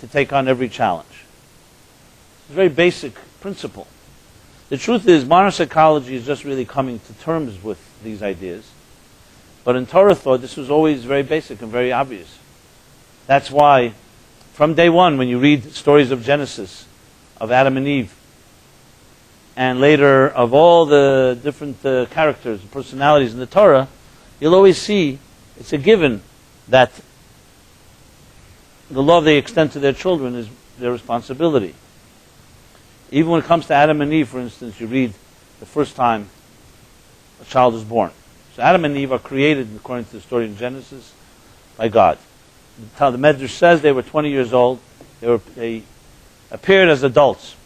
to take on every challenge. It's a very basic principle. The truth is, modern psychology is just really coming to terms with these ideas. But in Torah thought, this was always very basic and very obvious. That's why, from day one, when you read stories of Genesis, of Adam and Eve, and later of all the different characters and personalities in the Torah, you'll always see it's a given that the love they extend to their children is their responsibility. Even when it comes to Adam and Eve, for instance, you read the first time a child is born. So Adam and Eve are created, according to the story in Genesis, by God. The Medrash says they were 20 years old. They appeared as adults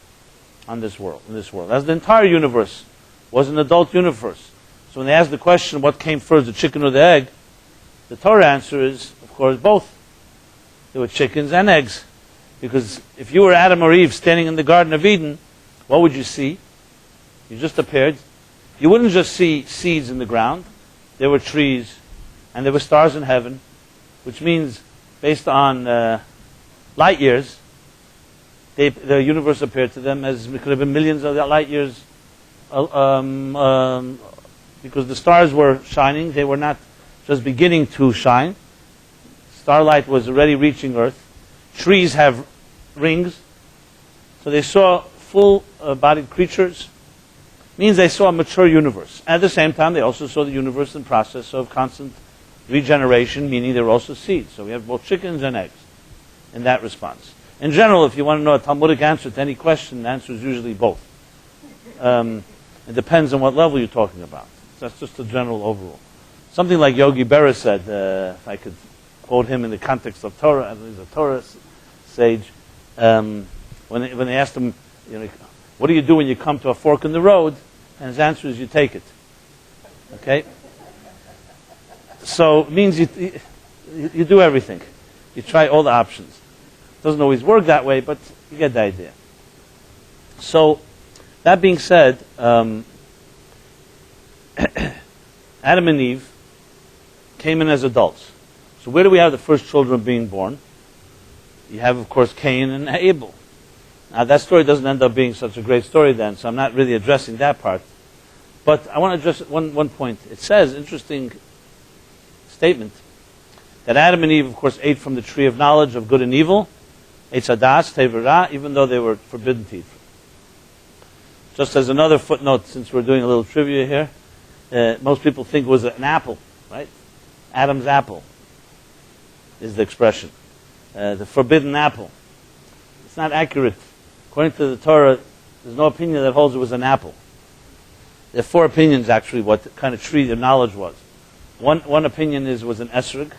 on this world, in this world. As the entire universe was an adult universe. So when they ask the question, what came first, the chicken or the egg? The Torah answer is, of course, both. There were chickens and eggs. Because if you were Adam or Eve standing in the Garden of Eden, what would you see? You just appeared. You wouldn't just see seeds in the ground. There were trees, and there were stars in heaven, which means, based on light years, the universe appeared to them as it could have been millions of light years, because the stars were shining. They were not just beginning to shine. Starlight was already reaching Earth. Trees have rings. So they saw full-bodied creatures. Means they saw a mature universe. At the same time, they also saw the universe in process of constant regeneration, meaning there were also seeds. So we have both chickens and eggs in that response. In general, if you want to know a Talmudic answer to any question, the answer is usually both. It depends on what level you're talking about. So that's just a general overall. Something like Yogi Berra said, if I could quote him in the context of Torah, and he's a Torah sage, when they asked him, what do you do when you come to a fork in the road? And his answer is, you take it. Okay? So it means you do everything. You try all the options. It doesn't always work that way, but you get the idea. So, that being said, Adam and Eve came in as adults. So where do we have the first children being born? You have, of course, Cain and Abel. Now, that story doesn't end up being such a great story then, so I'm not really addressing that part. But I want to address one point. It says, interesting statement, that Adam and Eve, of course, ate from the tree of knowledge of good and evil, Eitz Hadas, Teverah, even though they were forbidden to eat. Just as another footnote, since we're doing a little trivia here, most people think it was an apple, right? Adam's apple is the expression. The forbidden apple. It's not accurate. According to the Torah, there's no opinion that holds it was an apple. There are four opinions, actually, what kind of tree the knowledge was. One opinion was an esrog,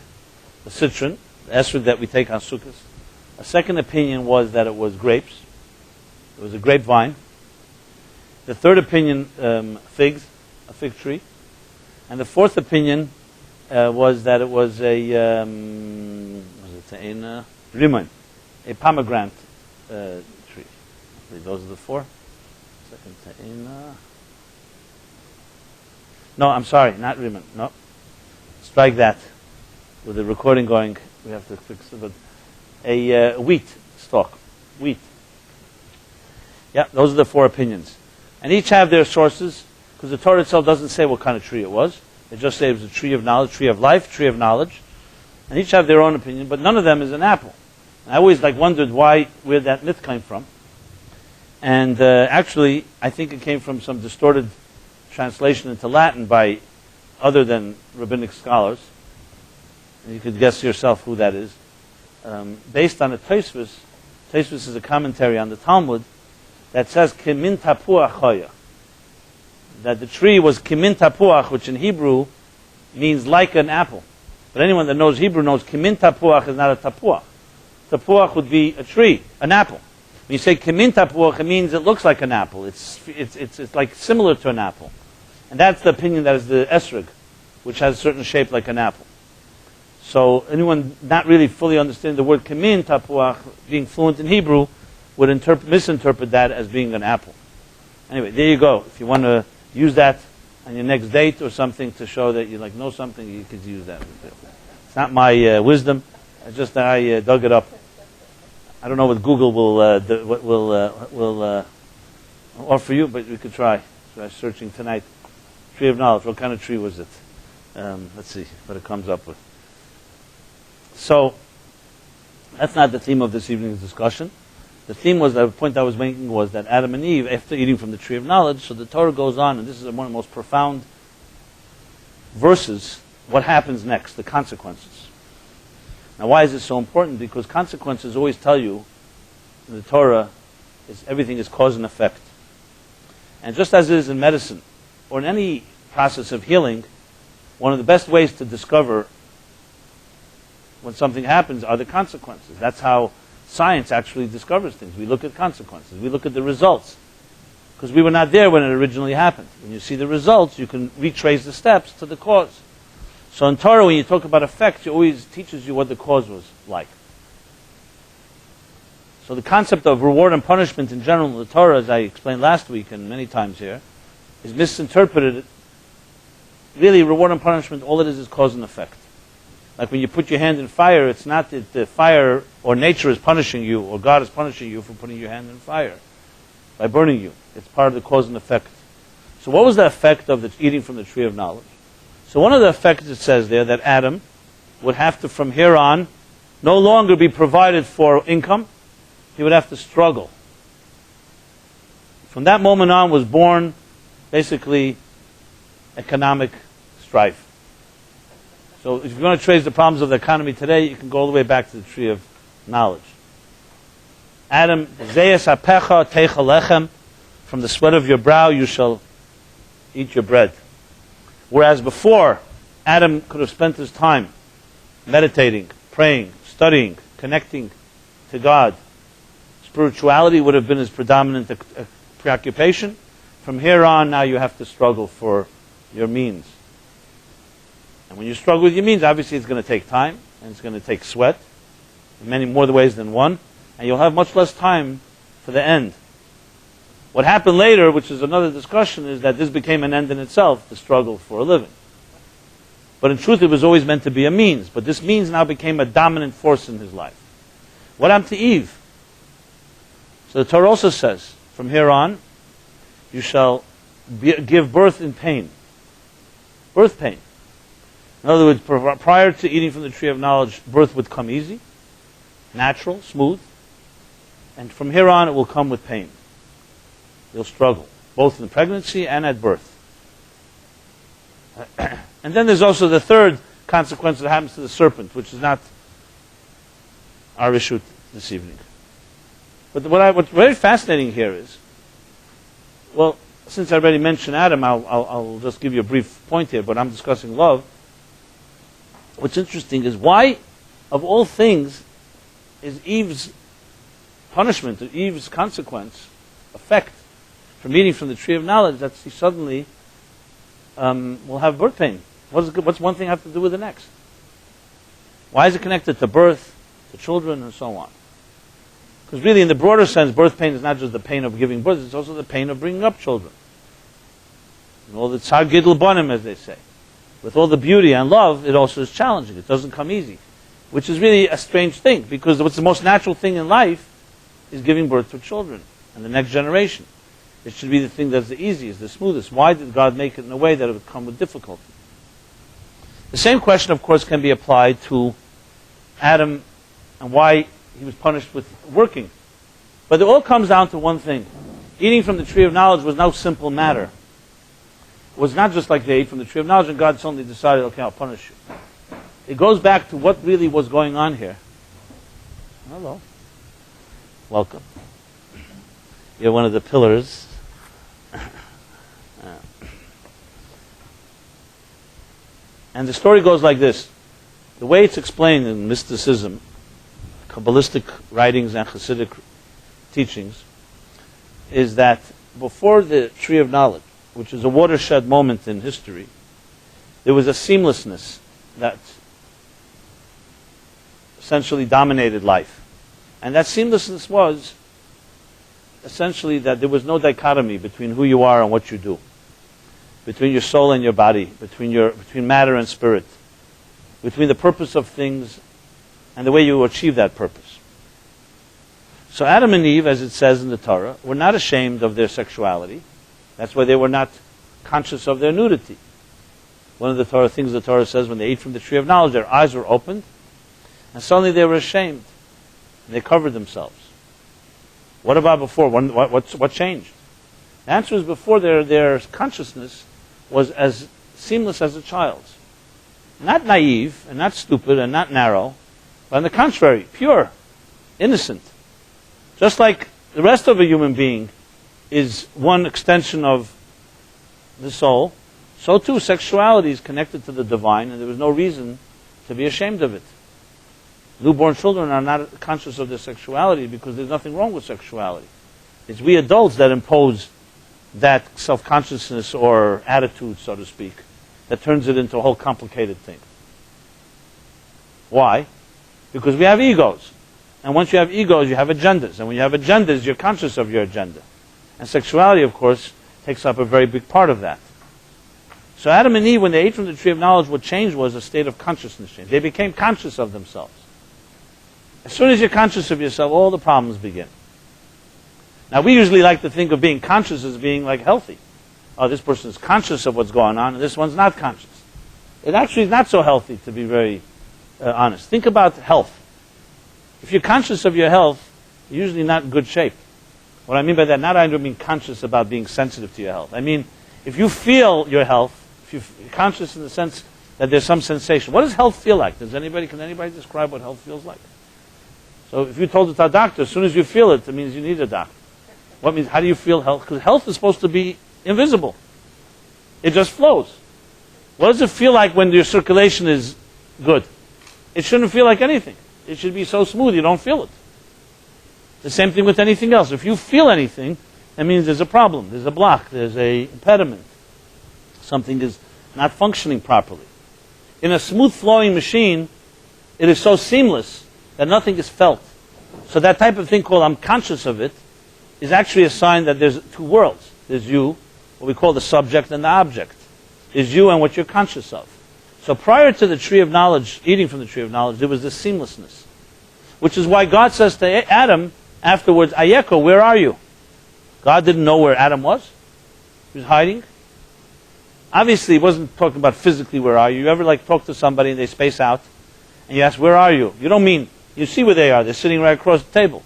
a citron, the esrog that we take on Sukkot. A second opinion was that it was grapes. It was a grapevine. The third opinion, figs, a fig tree. And the fourth opinion was that it was a rimon, a pomegranate tree. I believe those are the four. Second ta'ina. No, I'm sorry, not rimon. No. Strike that. With the recording going, we have to fix it. But a wheat stalk. Wheat. Yeah, those are the four opinions. And each have their sources, because the Torah itself doesn't say what kind of tree it was. It just says it was a tree of knowledge, tree of life, tree of knowledge. And each have their own opinion, but none of them is an apple. And I always wondered where that myth came from. And actually, I think it came from some distorted translation into Latin by other than rabbinic scholars. And you could guess yourself who that is. Based on a Tosfos. Tosfos is a commentary on the Talmud that says kimin tapuach choya, that the tree was kimin tapuach, which in Hebrew means like an apple. But anyone that knows Hebrew knows kimin tapuach is not a tapuach. Tapuach would be a tree, an apple. When you say kimin tapuach, it means it looks like an apple. It's like similar to an apple. And that's the opinion that is the esrog, which has a certain shape like an apple. So anyone not really fully understanding the word kimin tapuach, being fluent in Hebrew, would misinterpret that as being an apple. Anyway, there you go. If you want to use that on your next date or something to show that you know something, you could use that. It's not my wisdom. It's just that I dug it up. I don't know what Google will offer you, but we could try. Try searching tonight. Tree of knowledge. What kind of tree was it? Let's see what it comes up with. So, that's not the theme of this evening's discussion. The theme was, the point I was making was that Adam and Eve, after eating from the tree of knowledge, so the Torah goes on, and this is one of the most profound verses, what happens next, the consequences. Now why is this so important? Because consequences always tell you, in the Torah, everything is cause and effect. And just as it is in medicine, or in any process of healing, one of the best ways to discover when something happens are the consequences. That's how science actually discovers things. We look at consequences. We look at the results. Because we were not there when it originally happened. When you see the results, you can retrace the steps to the cause. So in Torah, when you talk about effects, it always teaches you what the cause was like. So the concept of reward and punishment in general in the Torah, as I explained last week and many times here, is misinterpreted. Really, reward and punishment, all it is cause and effect. Like when you put your hand in fire, it's not that the fire or nature is punishing you or God is punishing you for putting your hand in fire by burning you. It's part of the cause and effect. So what was the effect of the eating from the tree of knowledge? So one of the effects, it says there, that Adam would have to, from here on, no longer be provided for income. He would have to struggle. From that moment on was born, basically, economic strife. So if you're going to trace the problems of the economy today, you can go all the way back to the tree of knowledge. Adam, Zeyes apecha teicha lechem, from the sweat of your brow you shall eat your bread. Whereas before, Adam could have spent his time meditating, praying, studying, connecting to God. Spirituality would have been his predominant preoccupation. From here on, now you have to struggle for your means. And when you struggle with your means, obviously it's going to take time, and it's going to take sweat, in many more ways than one, and you'll have much less time for the end. What happened later, which is another discussion, is that this became an end in itself, the struggle for a living. But in truth, it was always meant to be a means, but this means now became a dominant force in his life. What happened to Eve? So the Torah also says, from here on, you shall give birth in pain. Birth pain. In other words, prior to eating from the tree of knowledge, birth would come easy, natural, smooth. And from here on, it will come with pain. You'll struggle, both in pregnancy and at birth. And then there's also the third consequence that happens to the serpent, which is not our issue this evening. But what's very fascinating here is, well, since I already mentioned Adam, I'll just give you a brief point here, but I'm discussing love. What's interesting is why, of all things, is Eve's punishment, or Eve's consequence, effect, from eating from the tree of knowledge, that she suddenly will have birth pain. What's one thing have to do with the next? Why is it connected to birth, to children, and so on? Because really, in the broader sense, birth pain is not just the pain of giving birth, it's also the pain of bringing up children. And all the tzar gidl banim, as they say. With all the beauty and love, it also is challenging. It doesn't come easy. Which is really a strange thing, because what's the most natural thing in life is giving birth to children and the next generation. It should be the thing that's the easiest, the smoothest. Why did God make it in a way that it would come with difficulty? The same question, of course, can be applied to Adam and why he was punished with working. But it all comes down to one thing. Eating from the tree of knowledge was no simple matter. It was not just like they ate from the tree of knowledge and God suddenly decided, okay, I'll punish you. It goes back to what really was going on here. Hello. Welcome. You're one of the pillars. And the story goes like this. The way it's explained in mysticism, Kabbalistic writings and Hasidic teachings, is that before the tree of knowledge, which is a watershed moment in history, there was a seamlessness that essentially dominated life. And that seamlessness was essentially that there was no dichotomy between who you are and what you do, between your soul and your body, between matter and spirit, between the purpose of things and the way you achieve that purpose. So Adam and Eve, as it says in the Torah, were not ashamed of their sexuality. That's why they were not conscious of their nudity. One of the Torah things the Torah says, when they ate from the tree of knowledge, their eyes were opened, and suddenly they were ashamed. And they covered themselves. What about before? What changed? The answer is before their consciousness was as seamless as a child's. Not naive, and not stupid, and not narrow, but on the contrary, pure, innocent. Just like the rest of a human being is one extension of the soul, so too sexuality is connected to the divine, and there was no reason to be ashamed of it. Newborn children are not conscious of their sexuality because there's nothing wrong with sexuality. It's we adults that impose that self-consciousness or attitude, so to speak, that turns it into a whole complicated thing. Why? Because we have egos. And once you have egos, you have agendas. And when you have agendas, you're conscious of your agenda. And sexuality, of course, takes up a very big part of that. So Adam and Eve, when they ate from the tree of knowledge, what changed was a state of consciousness change. They became conscious of themselves. As soon as you're conscious of yourself, all the problems begin. Now, we usually like to think of being conscious as being like healthy. Oh, this person is conscious of what's going on, and this one's not conscious. It actually is not so healthy, to be very honest. Think about health. If you're conscious of your health, you're usually not in good shape. What I mean by that, not I don't mean conscious about being sensitive to your health. I mean, if you feel your health, if you're conscious in the sense that there's some sensation. What does health feel like? Can anybody describe what health feels like? So if you told it to a doctor, as soon as you feel it, it means you need a doctor. What means, how do you feel health? Because health is supposed to be invisible. It just flows. What does it feel like when your circulation is good? It shouldn't feel like anything. It should be so smooth you don't feel it. The same thing with anything else. If you feel anything, that means there's a problem, there's a block, there's a impediment. Something is not functioning properly. In a smooth flowing machine, it is so seamless that nothing is felt. So that type of thing called I'm conscious of it is actually a sign that there's two worlds. There's you, what we call the subject, and the object. There's you and what you're conscious of. So prior to the tree of knowledge, eating from the tree of knowledge, there was this seamlessness. Which is why God says to Adam afterwards, Ayeko, where are you? God didn't know where Adam was. He was hiding. Obviously, he wasn't talking about physically where are you. You ever talk to somebody and they space out and you ask, where are you? You don't mean, you see where they are. They're sitting right across the table.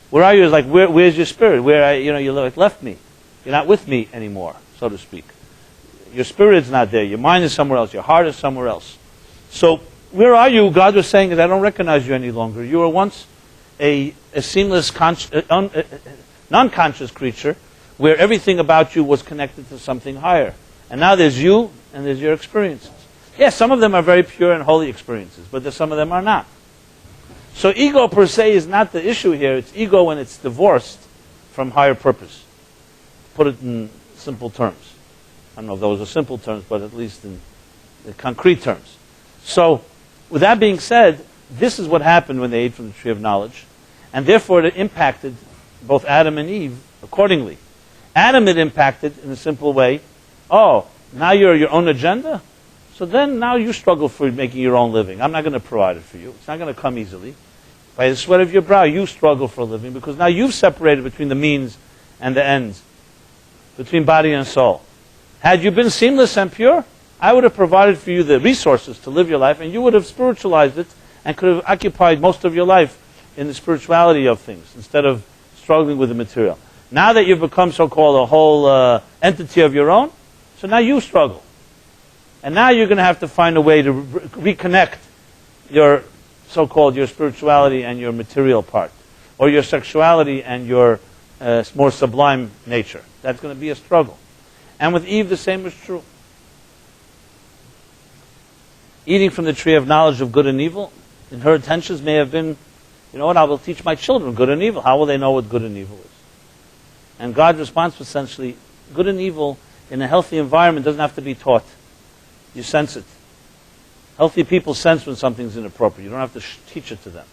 Where are you is like, where's your spirit? You left me. You're not with me anymore, so to speak. Your spirit's not there. Your mind is somewhere else. Your heart is somewhere else. So, where are you? God was saying is, I don't recognize you any longer. You were once a seamless, non-conscious creature where everything about you was connected to something higher. And now there's you and there's your experiences. Yes, some of them are very pure and holy experiences, but some of them are not. So ego per se is not the issue here. It's ego when it's divorced from higher purpose. Put it in simple terms. I don't know if those are simple terms, but at least in the concrete terms. So, with that being said, this is what happened when they ate from the tree of knowledge, and therefore it impacted both Adam and Eve accordingly. Adam it impacted in a simple way. Oh, now you're your own agenda? So then now you struggle for making your own living. I'm not going to provide it for you. It's not going to come easily. By the sweat of your brow, you struggle for a living because now you've separated between the means and the ends, between body and soul. Had you been seamless and pure, I would have provided for you the resources to live your life, and you would have spiritualized it and could have occupied most of your life in the spirituality of things instead of struggling with the material. Now that you've become so-called a whole entity of your own, so now you struggle. And now you're going to have to find a way to reconnect your so-called your spirituality and your material part, or your sexuality and your more sublime nature. That's going to be a struggle. And with Eve, the same is true. Eating from the tree of knowledge of good and evil, in her intentions may have been, you know what, I will teach my children good and evil. How will they know what good and evil is? And God's response was essentially, good and evil in a healthy environment doesn't have to be taught. You sense it. Healthy people sense when something's inappropriate. You don't have to teach it to them.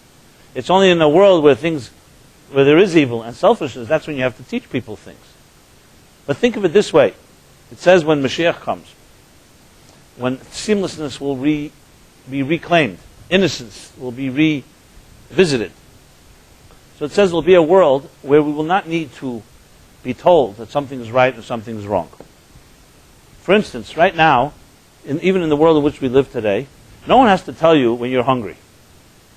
It's only in a world where there is evil and selfishness, that's when you have to teach people things. But think of it this way. It says when Mashiach comes, when seamlessness will be reclaimed, innocence will be revisited. So it says there will be a world where we will not need to be told that something is right and something is wrong. For instance, right now, even in the world in which we live today, no one has to tell you when you're hungry.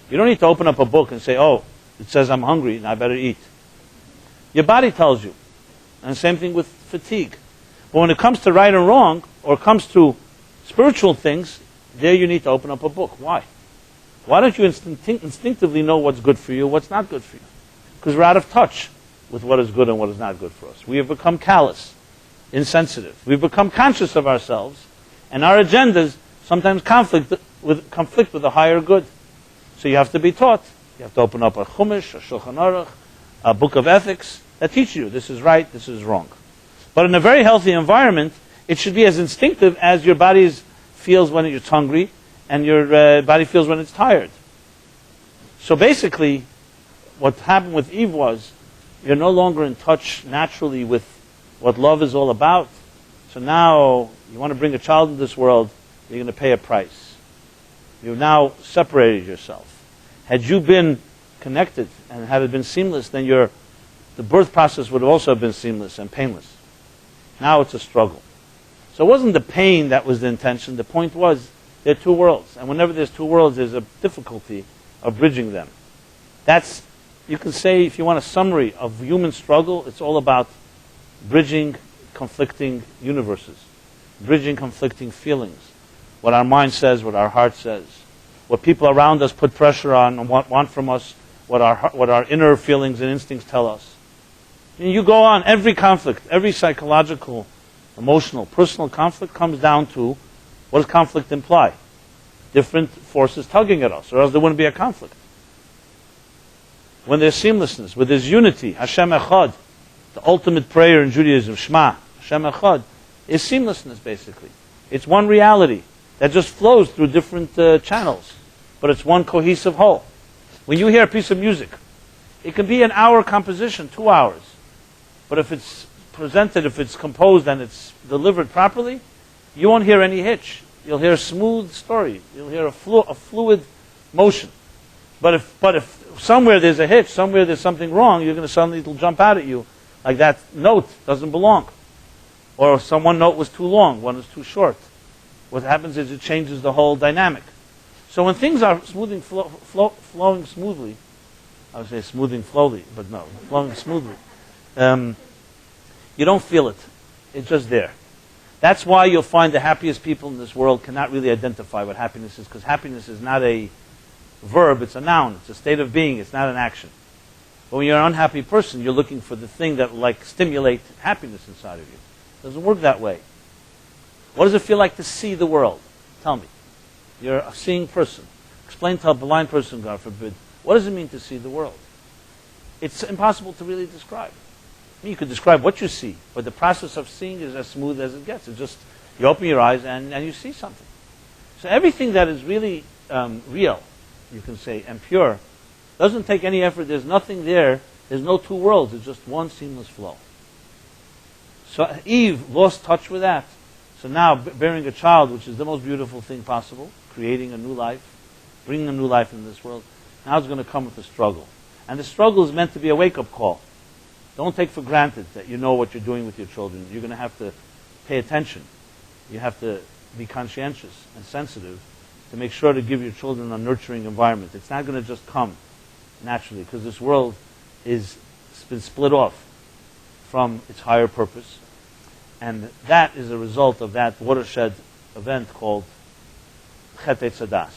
You don't need to open up a book and say, oh, it says I'm hungry and I better eat. Your body tells you. And same thing with fatigue. But when it comes to right and wrong, or comes to spiritual things, there you need to open up a book. Why? Why don't you instinctively know what's good for you, what's not good for you? Because we're out of touch with what is good and what is not good for us. We have become callous, insensitive. We've become conscious of ourselves, and our agendas sometimes conflict with the higher good. So you have to be taught. You have to open up a Chumash, a Shulchan Aruch, a book of ethics that teach you this is right, this is wrong. But in a very healthy environment, it should be as instinctive as your body feels when it's hungry and your body feels when it's tired. So basically, what happened with Eve was, you're no longer in touch naturally with what love is all about. So now, you want to bring a child into this world, you're going to pay a price. You've now separated yourself. Had you been connected and had it been seamless, then the birth process would have also been seamless and painless. Now it's a struggle. So it wasn't the pain that was the intention. The point was, there are two worlds. And whenever there's two worlds, there's a difficulty of bridging them. That's, you can say, if you want a summary of human struggle, it's all about bridging conflicting universes, bridging conflicting feelings, what our mind says, what our heart says, what people around us put pressure on and want from us, what our inner feelings and instincts tell us. And you go on, every conflict, every psychological, emotional, personal conflict comes down to, what does conflict imply? Different forces tugging at us, or else there wouldn't be a conflict. When there's seamlessness, when there's unity, Hashem Echad, the ultimate prayer in Judaism, Shema, Hashem Echad, is seamlessness basically. It's one reality that just flows through different channels, but it's one cohesive whole. When you hear a piece of music, it can be an hour composition, 2 hours, but if it's presented, if it's composed and it's delivered properly, you won't hear any hitch. You'll hear a smooth story. You'll hear a fluid motion. But if somewhere there's a hitch, somewhere there's something wrong, you're going to suddenly, it'll jump out at you like that note doesn't belong. Or one note was too long, one is too short. What happens is it changes the whole dynamic. So when things are flowing smoothly, I would say smoothing slowly, but no, flowing smoothly, you don't feel it. It's just there. That's why you'll find the happiest people in this world cannot really identify what happiness is, because happiness is not a verb, it's a noun, it's a state of being, it's not an action. But when you're an unhappy person, you're looking for the thing that will stimulate happiness inside of you. It doesn't work that way. What does it feel like to see the world? Tell me. You're a seeing person. Explain to a blind person, God forbid, what does it mean to see the world? It's impossible to really describe. I mean, you could describe what you see, but the process of seeing is as smooth as it gets. It's just, you open your eyes and you see something. So everything that is really real, you can say, and pure, doesn't take any effort. There's nothing there. There's no two worlds. It's just one seamless flow. So Eve lost touch with that. So now, bearing a child, which is the most beautiful thing possible, creating a new life, bringing a new life into this world, now it's going to come with a struggle. And the struggle is meant to be a wake-up call. Don't take for granted that you know what you're doing with your children. You're going to have to pay attention. You have to be conscientious and sensitive to make sure to give your children a nurturing environment. It's not going to just come naturally, because this world has been split off from its higher purpose. And that is a result of that watershed event called Chet Eitzadas.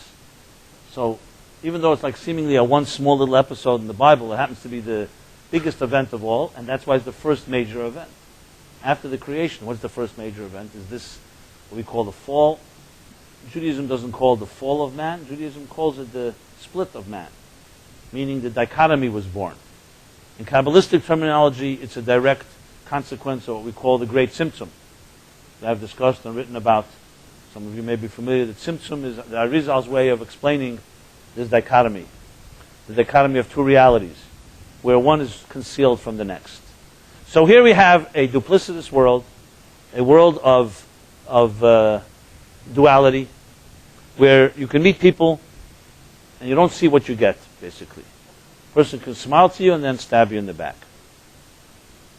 So even though it's like seemingly a one small little episode in the Bible, it happens to be the biggest event of all, and that's why it's the first major event. After the creation, what's the first major event? Is this what we call the fall? Judaism doesn't call it the fall of man. Judaism calls it the split of man, meaning the dichotomy was born. In Kabbalistic terminology, it's a direct consequence of what we call the great Tzimtzum, that I've discussed and written about. Some of you may be familiar that Tzimtzum is the Arizal's way of explaining this dichotomy, the dichotomy of two realities, where one is concealed from the next. So here we have a duplicitous world, a world of duality, where you can meet people and you don't see what you get, basically. A person can smile to you and then stab you in the back.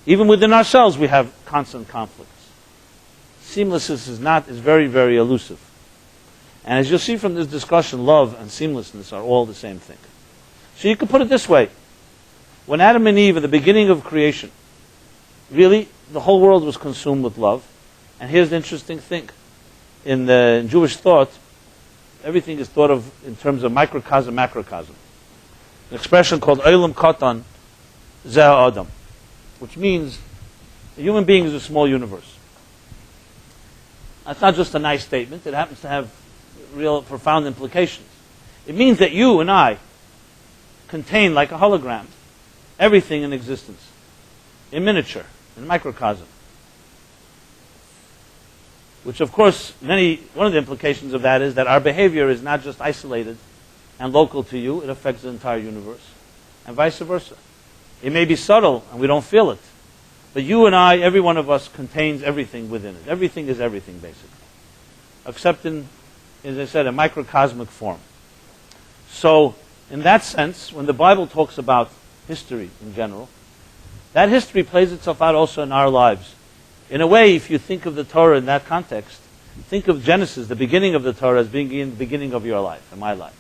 Even within ourselves, we have constant conflicts. Seamlessness is very, very elusive. And as you'll see from this discussion, love and seamlessness are all the same thing. So you could put it this way. When Adam and Eve, at the beginning of creation, really, the whole world was consumed with love. And here's the interesting thing. In Jewish thought, everything is thought of in terms of microcosm, macrocosm. An expression called Olam Katan Zeh Adam, which means a human being is a small universe. That's not just a nice statement. It happens to have real profound implications. It means that you and I contain, like a hologram, everything in existence, in miniature, in microcosm. Which, of course, one of the implications of that is that our behavior is not just isolated and local to you, it affects the entire universe, and vice versa. It may be subtle, and we don't feel it, but you and I, every one of us, contains everything within it. Everything is everything, basically, except in, as I said, a microcosmic form. So, in that sense, when the Bible talks about history in general, that history plays itself out also in our lives. In a way, if you think of the Torah in that context, think of Genesis, the beginning of the Torah, as being the beginning of your life and my life.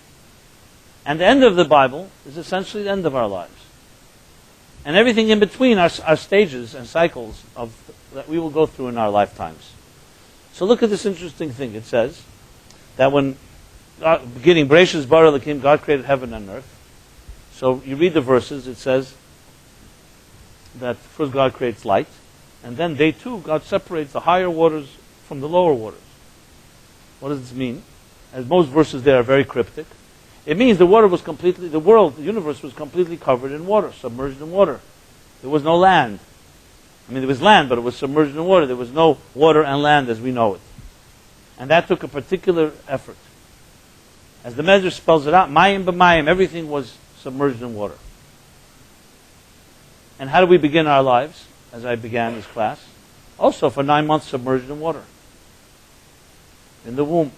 And the end of the Bible is essentially the end of our lives. And everything in between are stages and cycles that we will go through in our lifetimes. So look at this interesting thing. It says that when, beginning, Bereshis bara Elokim, God created heaven and earth. So you read the verses, it says that first God creates light, and then day 2, God separates the higher waters from the lower waters. What does this mean? As most verses there are very cryptic. It means the universe was completely covered in water, submerged in water. There was no land. I mean, there was land, but it was submerged in water. There was no water and land as we know it. And that took a particular effort. As the Medrash spells it out, mayim b'mayim, everything was submerged in water. And how do we begin our lives? As I began this class, also for 9 months submerged in water, in the womb.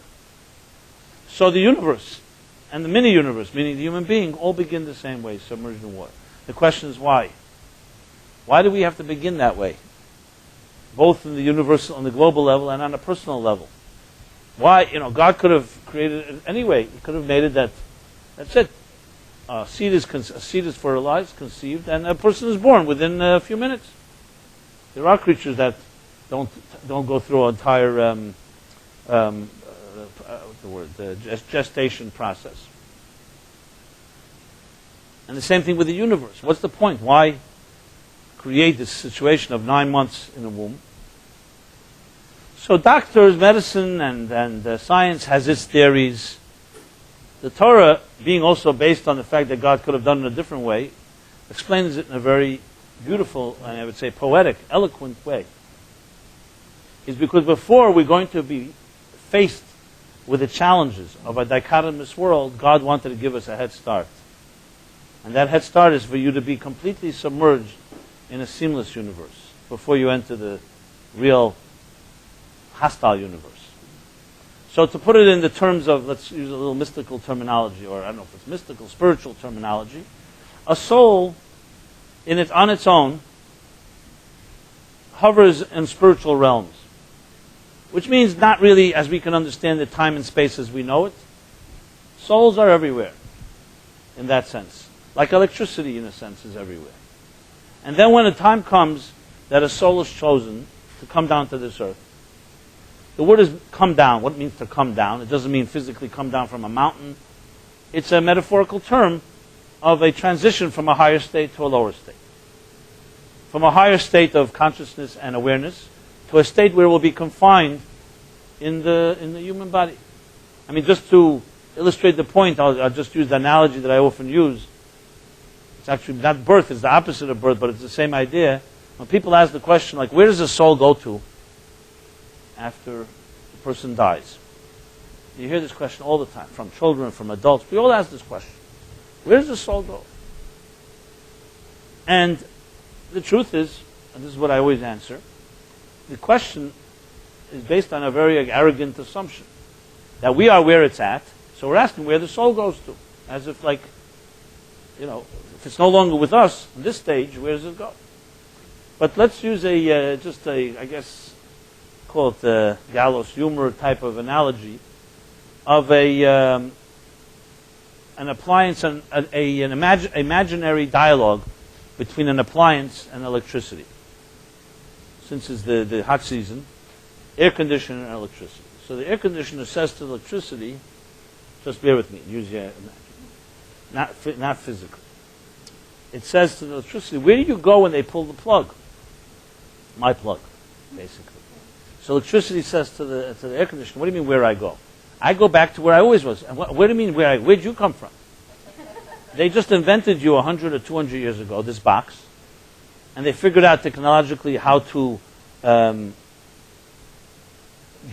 So the universe and the mini-universe, meaning the human being, all begin the same way, submerged in water. The question is why? Why do we have to begin that way? Both in the universal, on the global level, and on a personal level. Why? God could have created it anyway. He could have made it that's it. A seed is fertilized, conceived, and a person is born within a few minutes. There are creatures that don't go through an entire gestation process. And the same thing with the universe. What's the point? Why create this situation of 9 months in the womb? So doctors, medicine, and science has its theories. The Torah, being also based on the fact that God could have done it in a different way, explains it in a very beautiful, and I would say poetic, eloquent way. Is because before we're going to be faced with the challenges of a dichotomous world, God wanted to give us a head start. And that head start is for you to be completely submerged in a seamless universe before you enter the real hostile universe. So to put it in the terms of, let's use a little mystical terminology, or I don't know if it's mystical, spiritual terminology, a soul on its own hovers in spiritual realms, which means not really as we can understand the time and space as we know it. Souls are everywhere in that sense, like electricity in a sense is everywhere. And then when a time comes that a soul is chosen to come down to this earth, the word is come down. What it means to come down? It doesn't mean physically come down from a mountain. It's a metaphorical term of a transition from a higher state to a lower state. From a higher state of consciousness and awareness to a state where we'll be confined in the human body. I mean, just to illustrate the point, I'll just use the analogy that I often use. It's actually not birth, it's the opposite of birth, but it's the same idea. When people ask the question, like, where does the soul go to after the person dies? You hear this question all the time, from children, from adults. We all ask this question. Where does the soul go? And the truth is, and this is what I always answer, the question is based on a very arrogant assumption that we are where it's at, so we're asking where the soul goes to, as if like if it's no longer with us on this stage, where does it go? But let's use I guess, call it a gallows humor type of analogy of an appliance, an imaginary dialogue between an appliance and electricity. Since it's the hot season, air conditioner and electricity. So the air conditioner says to the electricity, just bear with me, use your imagination, not physically. It says to the electricity, where do you go when they pull the plug? My plug, basically. So electricity says to the air conditioner, what do you mean where I go? I go back to where I always was. And where do you mean where'd you come from? They just invented you 100 or 200 years ago, this box, and they figured out technologically how to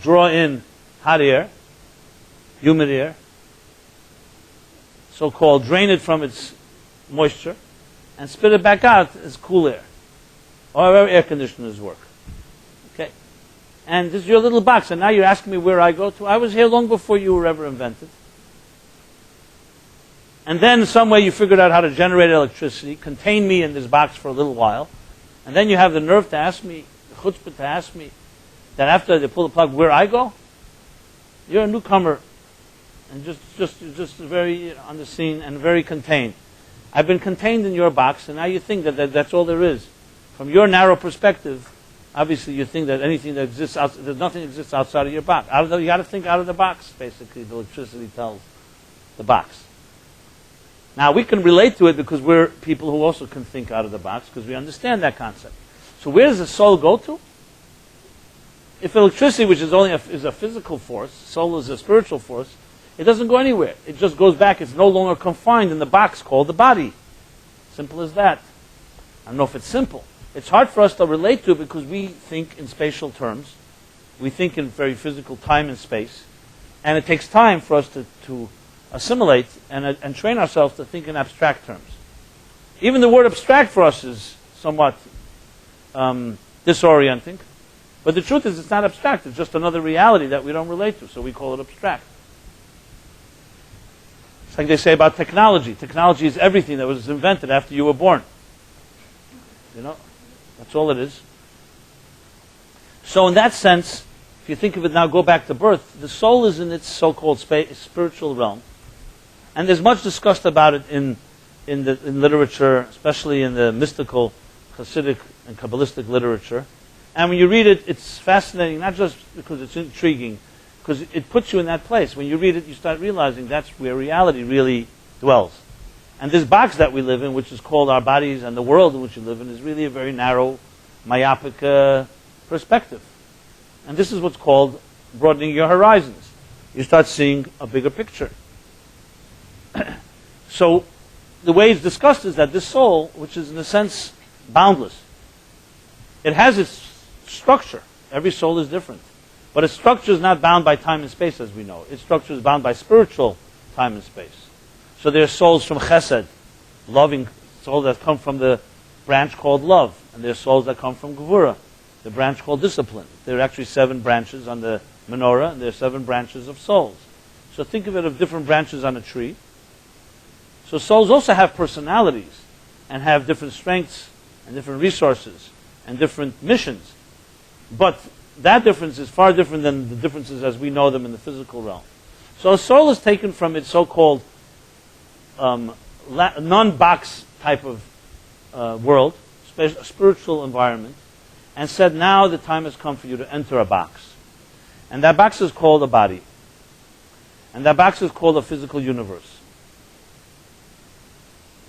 draw in hot air, humid air, so-called drain it from its moisture, and spit it back out as cool air. However air conditioners work. Okay? And this is your little box, and now you're asking me where I go to. I was here long before you were ever invented. And then some way you figured out how to generate electricity, contain me in this box for a little while, and then you have the nerve to ask me, the chutzpah to ask me, that after they pull the plug, where I go? You're a newcomer, and just very on the scene and very contained. I've been contained in your box, and now you think that that's all there is. From your narrow perspective, obviously you think that anything that exists that nothing exists outside of your box. You got to think out of the box. Basically, the electricity tells the box. Now we can relate to it because we're people who also can think out of the box because we understand that concept. So where does the soul go to? If electricity, which is is a physical force, soul is a spiritual force, it doesn't go anywhere. It just goes back. It's no longer confined in the box called the body. Simple as that. I don't know if it's simple. It's hard for us to relate to it because we think in spatial terms. We think in very physical time and space. And it takes time for us to assimilate and train ourselves to think in abstract terms. Even the word abstract for us is somewhat disorienting. But the truth is it's not abstract. It's just another reality that we don't relate to. So we call it abstract. It's like they say about technology. Technology is everything that was invented after you were born. That's all it is. So in that sense, if you think of it now, go back to birth, the soul is in its so-called spiritual realm. And there's much discussed about it in literature, especially in the mystical, Hasidic, and Kabbalistic literature. And when you read it, it's fascinating, not just because it's intriguing, because it puts you in that place. When you read it, you start realizing that's where reality really dwells. And this box that we live in, which is called our bodies and the world in which we live in, is really a very narrow, myopic perspective. And this is what's called broadening your horizons. You start seeing a bigger picture. So the way it's discussed is that this soul, which is in a sense boundless, it has its structure. Every soul is different. But its structure is not bound by time and space as we know. Its structure is bound by spiritual time and space. So there are souls from chesed, loving souls that come from the branch called love. And there are souls that come from gevura, the branch called discipline. There are actually 7 branches on the menorah, and there are 7 branches of souls. So think of it of different branches on a tree. So souls also have personalities and have different strengths and different resources and different missions. But that difference is far different than the differences as we know them in the physical realm. So a soul is taken from its so-called non-box type of world, spiritual environment, and said, now the time has come for you to enter a box. And that box is called a body. And that box is called a physical universe.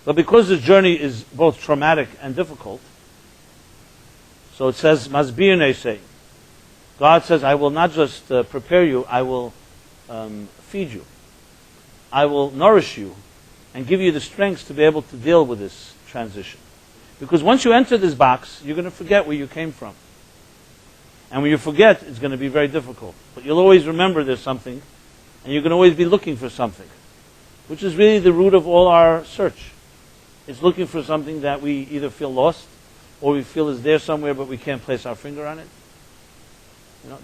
But because this journey is both traumatic and difficult, so it says, Masbir Nesei. God says, I will not just prepare you, I will feed you. I will nourish you and give you the strength to be able to deal with this transition. Because once you enter this box, you're going to forget where you came from. And when you forget, it's going to be very difficult. But you'll always remember there's something, and you're going to always be looking for something, which is really the root of all our search. It's looking for something that we either feel lost, or we feel is there somewhere, but we can't place our finger on it.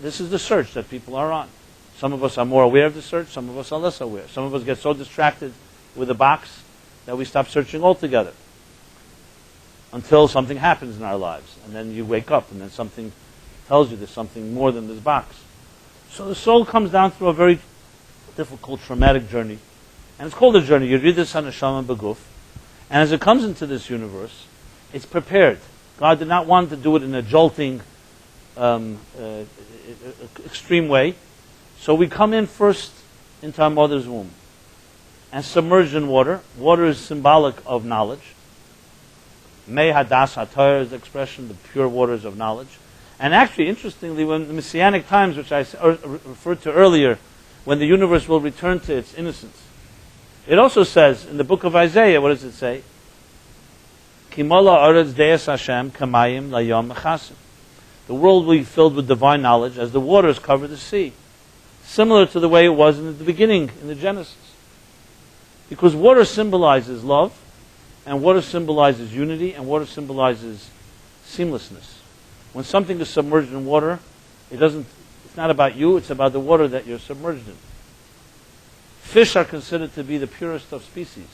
This is the search that people are on. Some of us are more aware of the search, some of us are less aware. Some of us get so distracted with the box that we stop searching altogether until something happens in our lives. And then you wake up and then something tells you there's something more than this box. So the soul comes down through a very difficult, traumatic journey. And it's called a journey. You read this on Neshama Beguf. And as it comes into this universe, it's prepared. God did not want to do it in a jolting, extreme way. So we come in first into our mother's womb and submerged in water. Water is symbolic of knowledge. Mei Hadas HaTorah is the expression, the pure waters of knowledge. And actually, interestingly, when the Messianic times, which I referred to earlier, when the universe will return to its innocence, it also says in the book of Isaiah, what does it say? Kimala aretz deis Hashem kamayim layom mechasim. The world will be filled with divine knowledge as the waters cover the sea. Similar to the way it was in the beginning, in the Genesis. Because water symbolizes love, and water symbolizes unity, and water symbolizes seamlessness. When something is submerged in water, it's not about you, it's about the water that you're submerged in. Fish are considered to be the purest of species.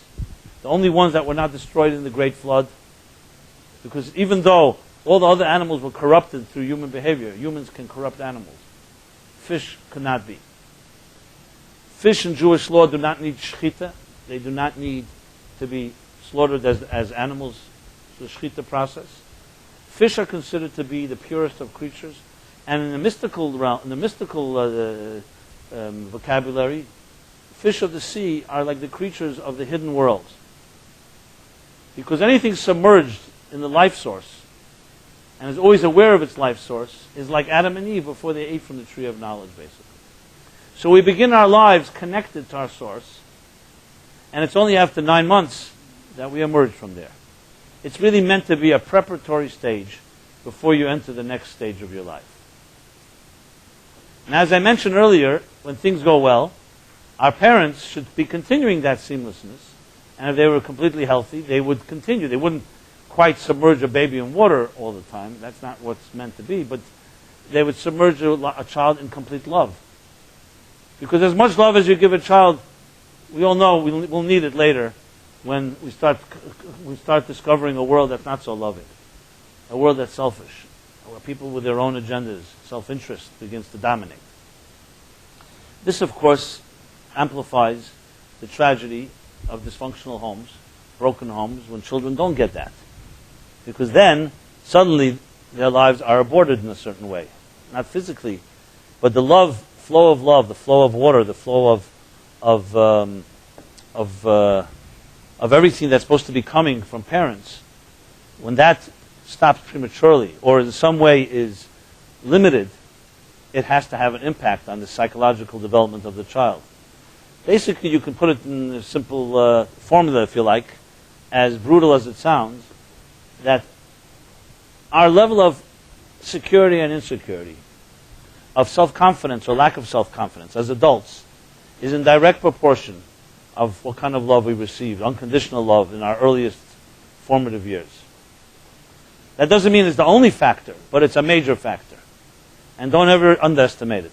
The only ones that were not destroyed in the Great Flood. Because even though all the other animals were corrupted through human behavior, humans can corrupt animals. Fish could not be. Fish in Jewish law do not need shechita. They do not need to be slaughtered as animals, the shechita process. Fish are considered to be the purest of creatures. And in the mystical realm, in the mystical vocabulary, fish of the sea are like the creatures of the hidden worlds. Because anything submerged in the life source and is always aware of its life source is like Adam and Eve before they ate from the tree of knowledge, basically. So we begin our lives connected to our source, and it's only after 9 months that we emerge from there. It's really meant to be a preparatory stage before you enter the next stage of your life. And as I mentioned earlier, when things go well, our parents should be continuing that seamlessness, and if they were completely healthy, they would continue. They wouldn't quite submerge a baby in water all the time. That's not what's meant to be, but they would submerge a child in complete love. Because as much love as you give a child, we all know we'll need it later when we start discovering a world that's not so loving, a world that's selfish, where people with their own agendas, self-interest begins to dominate. This, of course, amplifies the tragedy of dysfunctional homes, broken homes, when children don't get that. Because then, suddenly, their lives are aborted in a certain way. Not physically, but the flow of love, the flow of water, the flow of everything that's supposed to be coming from parents, when that stops prematurely or in some way is limited, it has to have an impact on the psychological development of the child. Basically, you can put it in a simple formula, if you like, as brutal as it sounds, that our level of security and insecurity, of self-confidence or lack of self-confidence as adults, is in direct proportion of what kind of love we received, unconditional love in our earliest formative years. That doesn't mean it's the only factor, but it's a major factor. And don't ever underestimate it.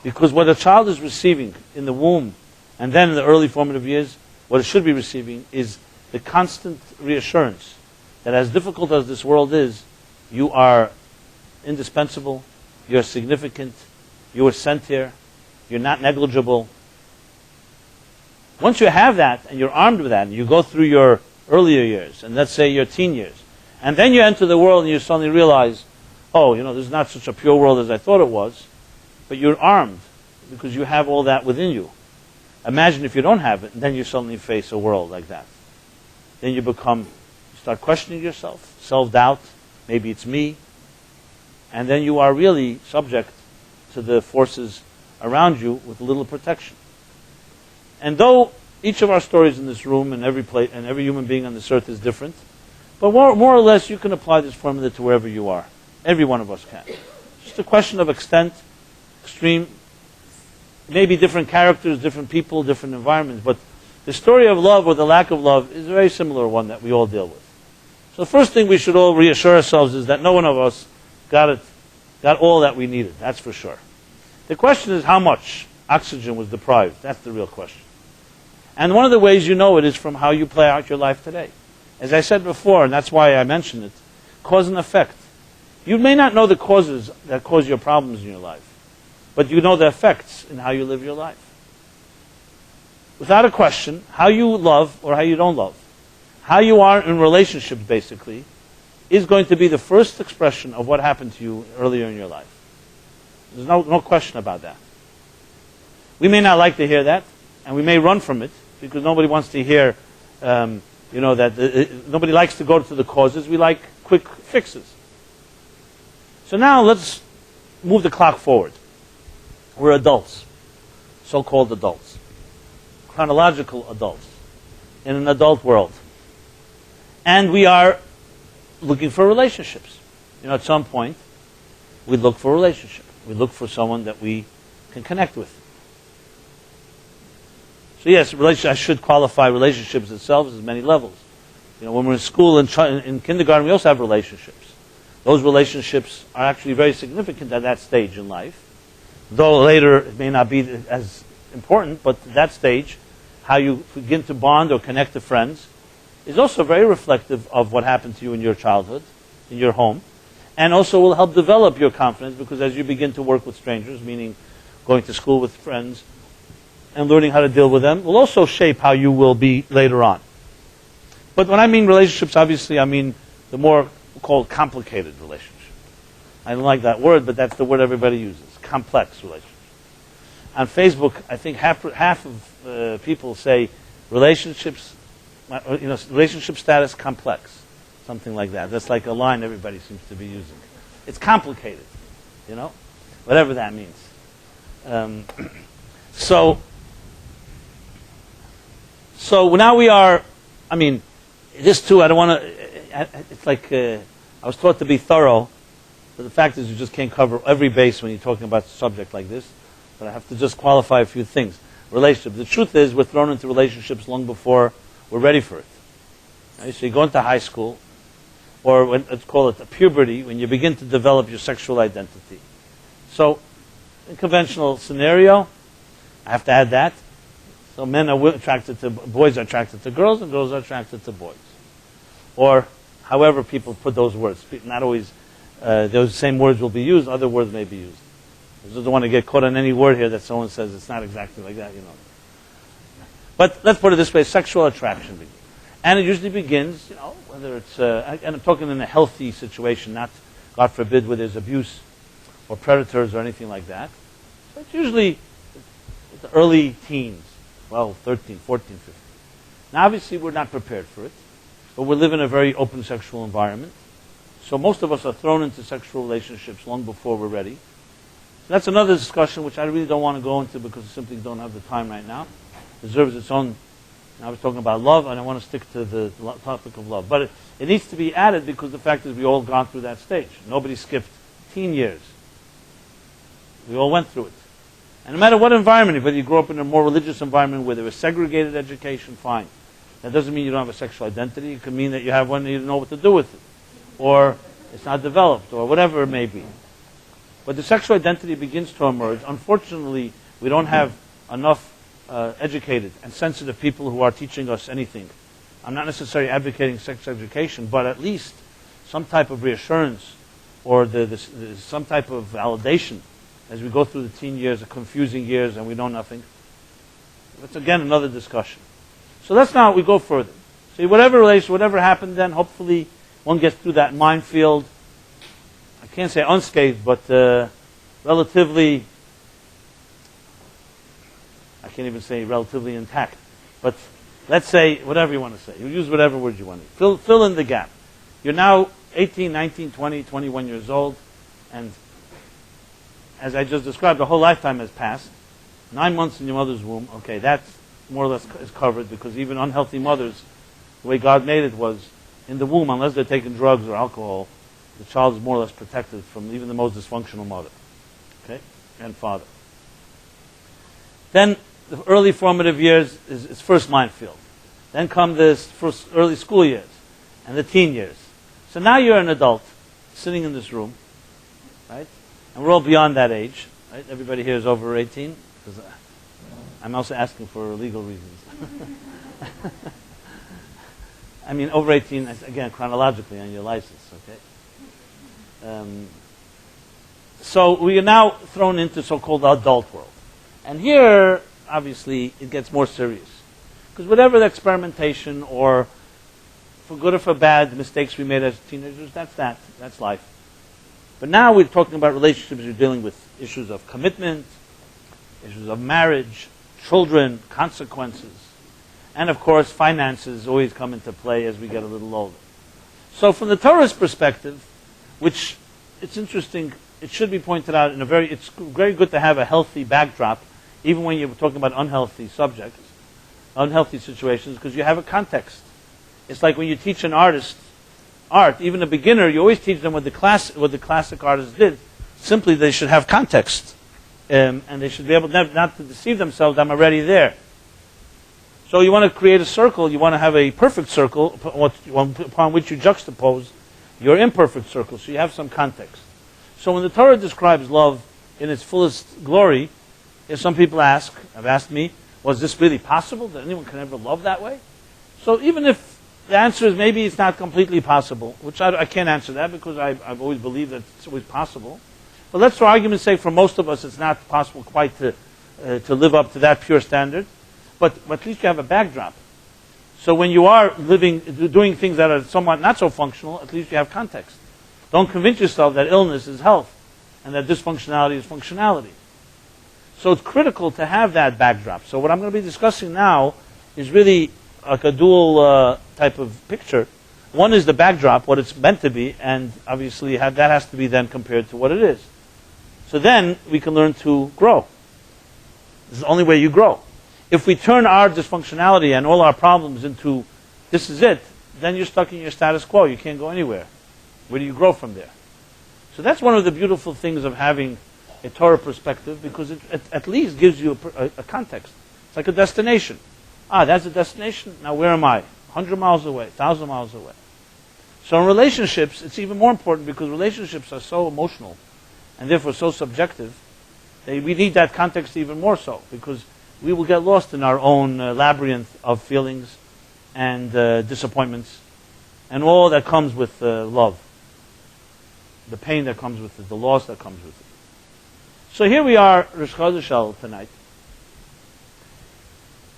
Because what a child is receiving in the womb and then in the early formative years, what it should be receiving is the constant reassurance that as difficult as this world is, you are indispensable, you're significant, you were sent here, you're not negligible. Once you have that and you're armed with that and you go through your earlier years, and let's say your teen years, and then you enter the world and you suddenly realize, oh, this is not such a pure world as I thought it was, but you're armed because you have all that within you. Imagine if you don't have it, and then you suddenly face a world like that. Then you start questioning yourself, self-doubt, maybe it's me, and then you are really subject to the forces around you with little protection. And though each of our stories in this room and every human being on this earth is different, but more or less you can apply this formula to wherever you are. Every one of us can. It's just a question of extent, extreme, maybe different characters, different people, different environments, but the story of love or the lack of love is a very similar one that we all deal with. So the first thing we should all reassure ourselves is that no one of us got all that we needed, that's for sure. The question is how much oxygen was deprived. That's the real question. And one of the ways you know it is from how you play out your life today. As I said before, and that's why I mentioned it, cause and effect. You may not know the causes that cause your problems in your life, but you know the effects in how you live your life. Without a question, how you love or how you don't love, how you are in relationships, basically, is going to be the first expression of what happened to you earlier in your life. There's no question about that. We may not like to hear that, and we may run from it, because nobody wants to hear, nobody likes to go to the causes. We like quick fixes. So now let's move the clock forward. We're adults, so-called adults, chronological adults, in an adult world. And we are looking for relationships. At some point, we look for a relationship. We look for someone that we can connect with. So yes, I should qualify relationships itself as many levels. When we're in school and in kindergarten, we also have relationships. Those relationships are actually very significant at that stage in life. Though later it may not be as important, but at that stage, how you begin to bond or connect to friends is also very reflective of what happened to you in your childhood, in your home, and also will help develop your confidence, because as you begin to work with strangers, meaning going to school with friends and learning how to deal with them, will also shape how you will be later on. But when I mean relationships, obviously I mean the more called complicated relationship. I don't like that word, but that's the word everybody uses, complex relationships. On Facebook, I think half of people say relationship status complex, something like that. That's like a line everybody seems to be using. It's complicated, whatever that means. So now we are, this too, I don't want to, it's like, I was taught to be thorough, but the fact is you just can't cover every base when you're talking about a subject like this. But I have to just qualify a few things. Relationships. The truth is, we're thrown into relationships long before we're ready for it. Right? So you go into high school, or let's call it puberty, when you begin to develop your sexual identity. So, in conventional scenario, I have to add that. So boys are attracted to girls, and girls are attracted to boys. Or however people put those words. Not always those same words will be used, other words may be used. I just don't want to get caught on any word here that someone says it's not exactly like that, But let's put it this way, sexual attraction begins. And it usually begins, whether it's, and I'm talking in a healthy situation, not, God forbid, where there's abuse or predators or anything like that. So it's usually the early teens, 12, 13, 14, 15. Now obviously we're not prepared for it, but we live in a very open sexual environment. So most of us are thrown into sexual relationships long before we're ready. That's another discussion which I really don't want to go into because I simply don't have the time right now. It deserves its own. I was talking about love, and I want to stick to the topic of love. But it needs to be added because the fact is we all gone through that stage. Nobody skipped teen years. We all went through it. And no matter what environment, whether you grew up in a more religious environment where there was segregated education, fine. That doesn't mean you don't have a sexual identity. It could mean that you have one and you don't know what to do with it. Or it's not developed, or whatever it may be. But the sexual identity begins to emerge. Unfortunately, we don't have enough educated and sensitive people who are teaching us anything. I'm not necessarily advocating sex education, but at least some type of reassurance or some type of validation as we go through the teen years, the confusing years, and we know nothing. That's again another discussion. So let's now we go further. See, whatever happened then, hopefully one gets through that minefield. I can't say unscathed, but relatively, I can't even say relatively intact. But let's say whatever you want to say. You use whatever word you want to. Fill in the gap. You're now 18, 19, 20, 21 years old, and as I just described, the whole lifetime has passed. 9 months in your mother's womb, okay, that more or less is covered because even unhealthy mothers, the way God made it was, in the womb, unless they're taking drugs or alcohol, the child is more or less protected from even the most dysfunctional mother, okay, and father. Then the early formative years is first minefield. Then come the first early school years and the teen years. So now you're an adult sitting in this room, right? And we're all beyond that age, right? Everybody here is over 18. I'm also asking for legal reasons. I mean, over 18, again, chronologically on your license, okay? So we are now thrown into so-called adult world. And here, obviously, it gets more serious. Because whatever the experimentation or for good or for bad, the mistakes we made as teenagers, that's life. But now we're talking about relationships, we're dealing with issues of commitment, issues of marriage, children, consequences. And of course, finances always come into play as we get a little older. So from the Torah's perspective, which it's interesting, it should be pointed out it's very good to have a healthy backdrop, even when you're talking about unhealthy subjects, unhealthy situations, because you have a context. It's like when you teach an artist art, even a beginner, you always teach them what the classic artists did. Simply, they should have context. And they should be able not to deceive themselves, I'm already there. So you want to create a circle, you want to have a perfect circle upon which you juxtapose your imperfect circle, so you have some context. So when the Torah describes love in its fullest glory, if some people have asked me, was this really possible? That anyone can ever love that way? So even if the answer is maybe it's not completely possible, which I can't answer that because I've always believed that it's always possible. But let's for argument's sake, for most of us, it's not possible quite to live up to that pure standard. But at least you have a backdrop. So when you are doing things that are somewhat not so functional, at least you have context. Don't convince yourself that illness is health and that dysfunctionality is functionality. So it's critical to have that backdrop. So what I'm going to be discussing now is really like a dual type of picture. One is the backdrop, what it's meant to be, and obviously that has to be then compared to what it is. So then we can learn to grow. This is the only way you grow. If we turn our dysfunctionality and all our problems into this is it, then you're stuck in your status quo. You can't go anywhere. Where do you grow from there? So that's one of the beautiful things of having a Torah perspective, because it at least gives you a context. It's like a destination. That's a destination. Now where am I? 100 miles away, 1,000 miles away. So in relationships, it's even more important because relationships are so emotional and therefore so subjective. We need that context even more so, because we will get lost in our own labyrinth of feelings and disappointments and all that comes with love. The pain that comes with it, the loss that comes with it. So here we are, Rosh Chodesh tonight.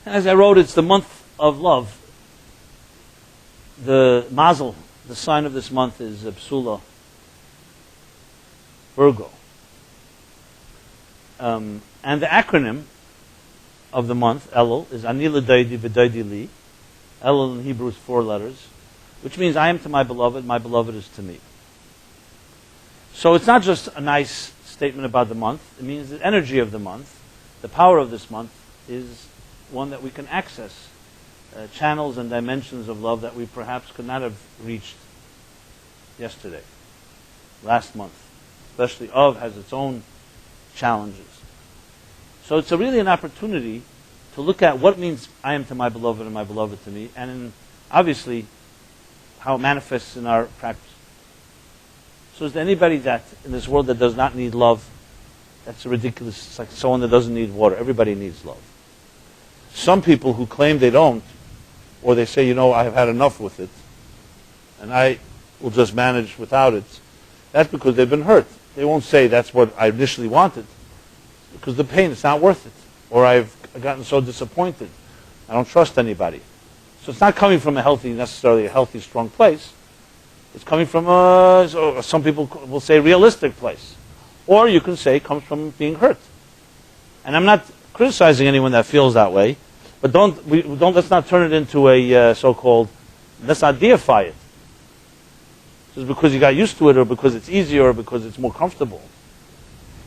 And as I wrote, it's the month of love. The mazel, the sign of this month is Psula, Virgo. And the acronym of the month, Elul, is Ani l'Doidi v'Doidi li. Elul in Hebrew is 4 letters, which means I am to my beloved is to me. So it's not just a nice statement about the month. It means the energy of the month, the power of this month, is one that we can access, channels and dimensions of love that we perhaps could not have reached yesterday, last month. Especially Av has its own challenges. So it's really an opportunity to look at what means I am to my beloved and my beloved to me, and obviously how it manifests in our practice. So is there anybody that in this world that does not need love? That's ridiculous. It's like someone that doesn't need water. Everybody needs love. Some people who claim they don't, or they say, I have had enough with it, and I will just manage without it, that's because they've been hurt. They won't say that's what I initially wanted, because the pain, it's not worth it. Or I've gotten so disappointed. I don't trust anybody. So it's not coming from necessarily a healthy, strong place. It's coming from some people will say realistic place. Or you can say it comes from being hurt. And I'm not criticizing anyone that feels that way, but let's not turn it into a so-called, let's not deify it. Just because you got used to it, or because it's easier, or because it's more comfortable.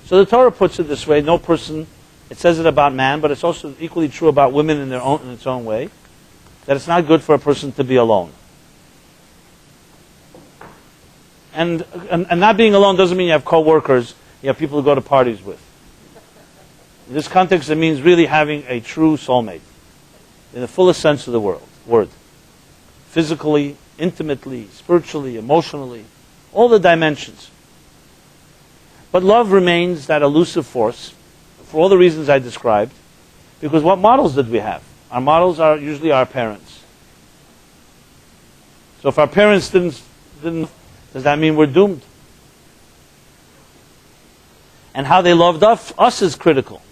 So the Torah puts it this way: no person, it says it about man, but it's also equally true about women in its own way, that it's not good for a person to be alone. And not being alone doesn't mean you have co-workers, you have people to go to parties with. In this context, it means really having a true soulmate, in the fullest sense of the word. Physically, intimately, spiritually, emotionally, all the dimensions. But love remains that elusive force, for all the reasons I described, Because what models did we have? Our models are usually our parents. So if our parents didn't, does that mean we're doomed? And how they loved us is critical.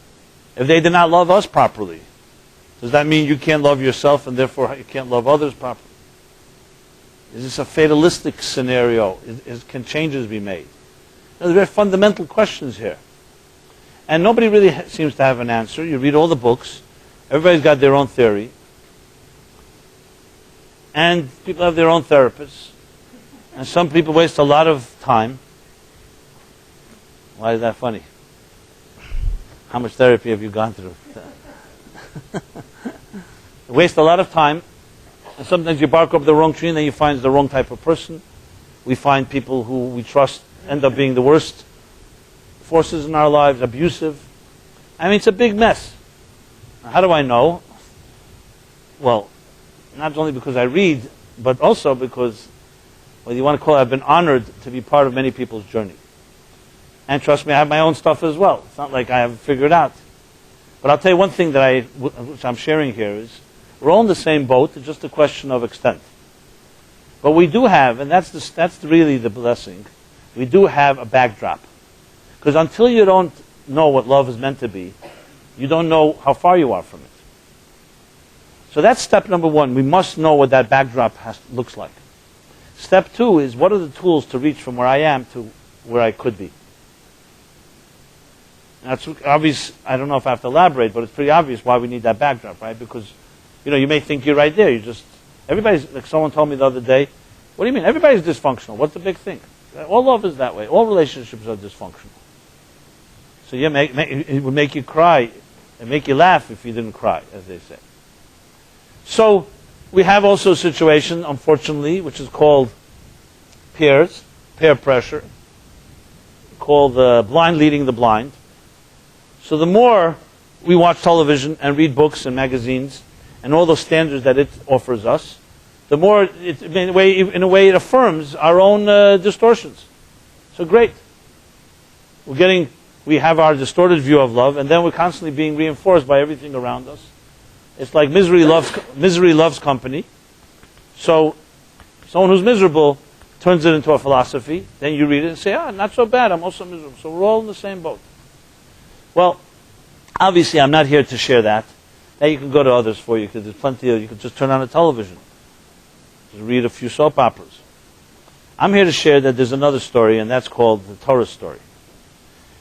If they did not love us properly, does that mean you can't love yourself and therefore you can't love others properly? Is this a fatalistic scenario? Can changes be made? There's very fundamental questions here. And nobody really seems to have an answer. You read all the books. Everybody's got their own theory. And people have their own therapists. And some people waste a lot of time. Why is that funny? How much therapy have you gone through? Waste a lot of time. And sometimes you bark up the wrong tree and then you find the wrong type of person. We find people who we trust end up being the worst forces in our lives, abusive. I mean, it's a big mess. Now, how do I know? Well, not only because I read, but also because, well, you want to call it, I've been honored to be part of many people's journey. And trust me, I have my own stuff as well. It's not like I have it figured out. But I'll tell you one thing that which I'm sharing here is, we're all in the same boat. It's just a question of extent. But we do have, and that's really the blessing, we do have a backdrop. Because until you don't know what love is meant to be, you don't know how far you are from it. So that's step number one. We must know what that backdrop looks like. Step two is, what are the tools to reach from where I am to where I could be? Now, it's obvious. I don't know if I have to elaborate, but it's pretty obvious why we need that backdrop, right? Because, you may think you're right there. Everybody's, like someone told me the other day, what do you mean? Everybody's dysfunctional. What's the big thing? All love is that way. All relationships are dysfunctional. So it would make you cry and make you laugh if you didn't cry, as they say. So we have also a situation, unfortunately, which is called peer pressure, called blind leading the blind. So the more we watch television and read books and magazines and all those standards that it offers us, the more, in a way, it affirms our own distortions. So great. We have our distorted view of love, and then we're constantly being reinforced by everything around us. It's like misery loves company. So someone who's miserable turns it into a philosophy. Then you read it and say, not so bad, I'm also miserable. So we're all in the same boat. Well, obviously I'm not here to share that. Now you can go to others for you, because there's plenty of, you can just turn on a television. Just read a few soap operas. I'm here to share that there's another story, and that's called the Torah story.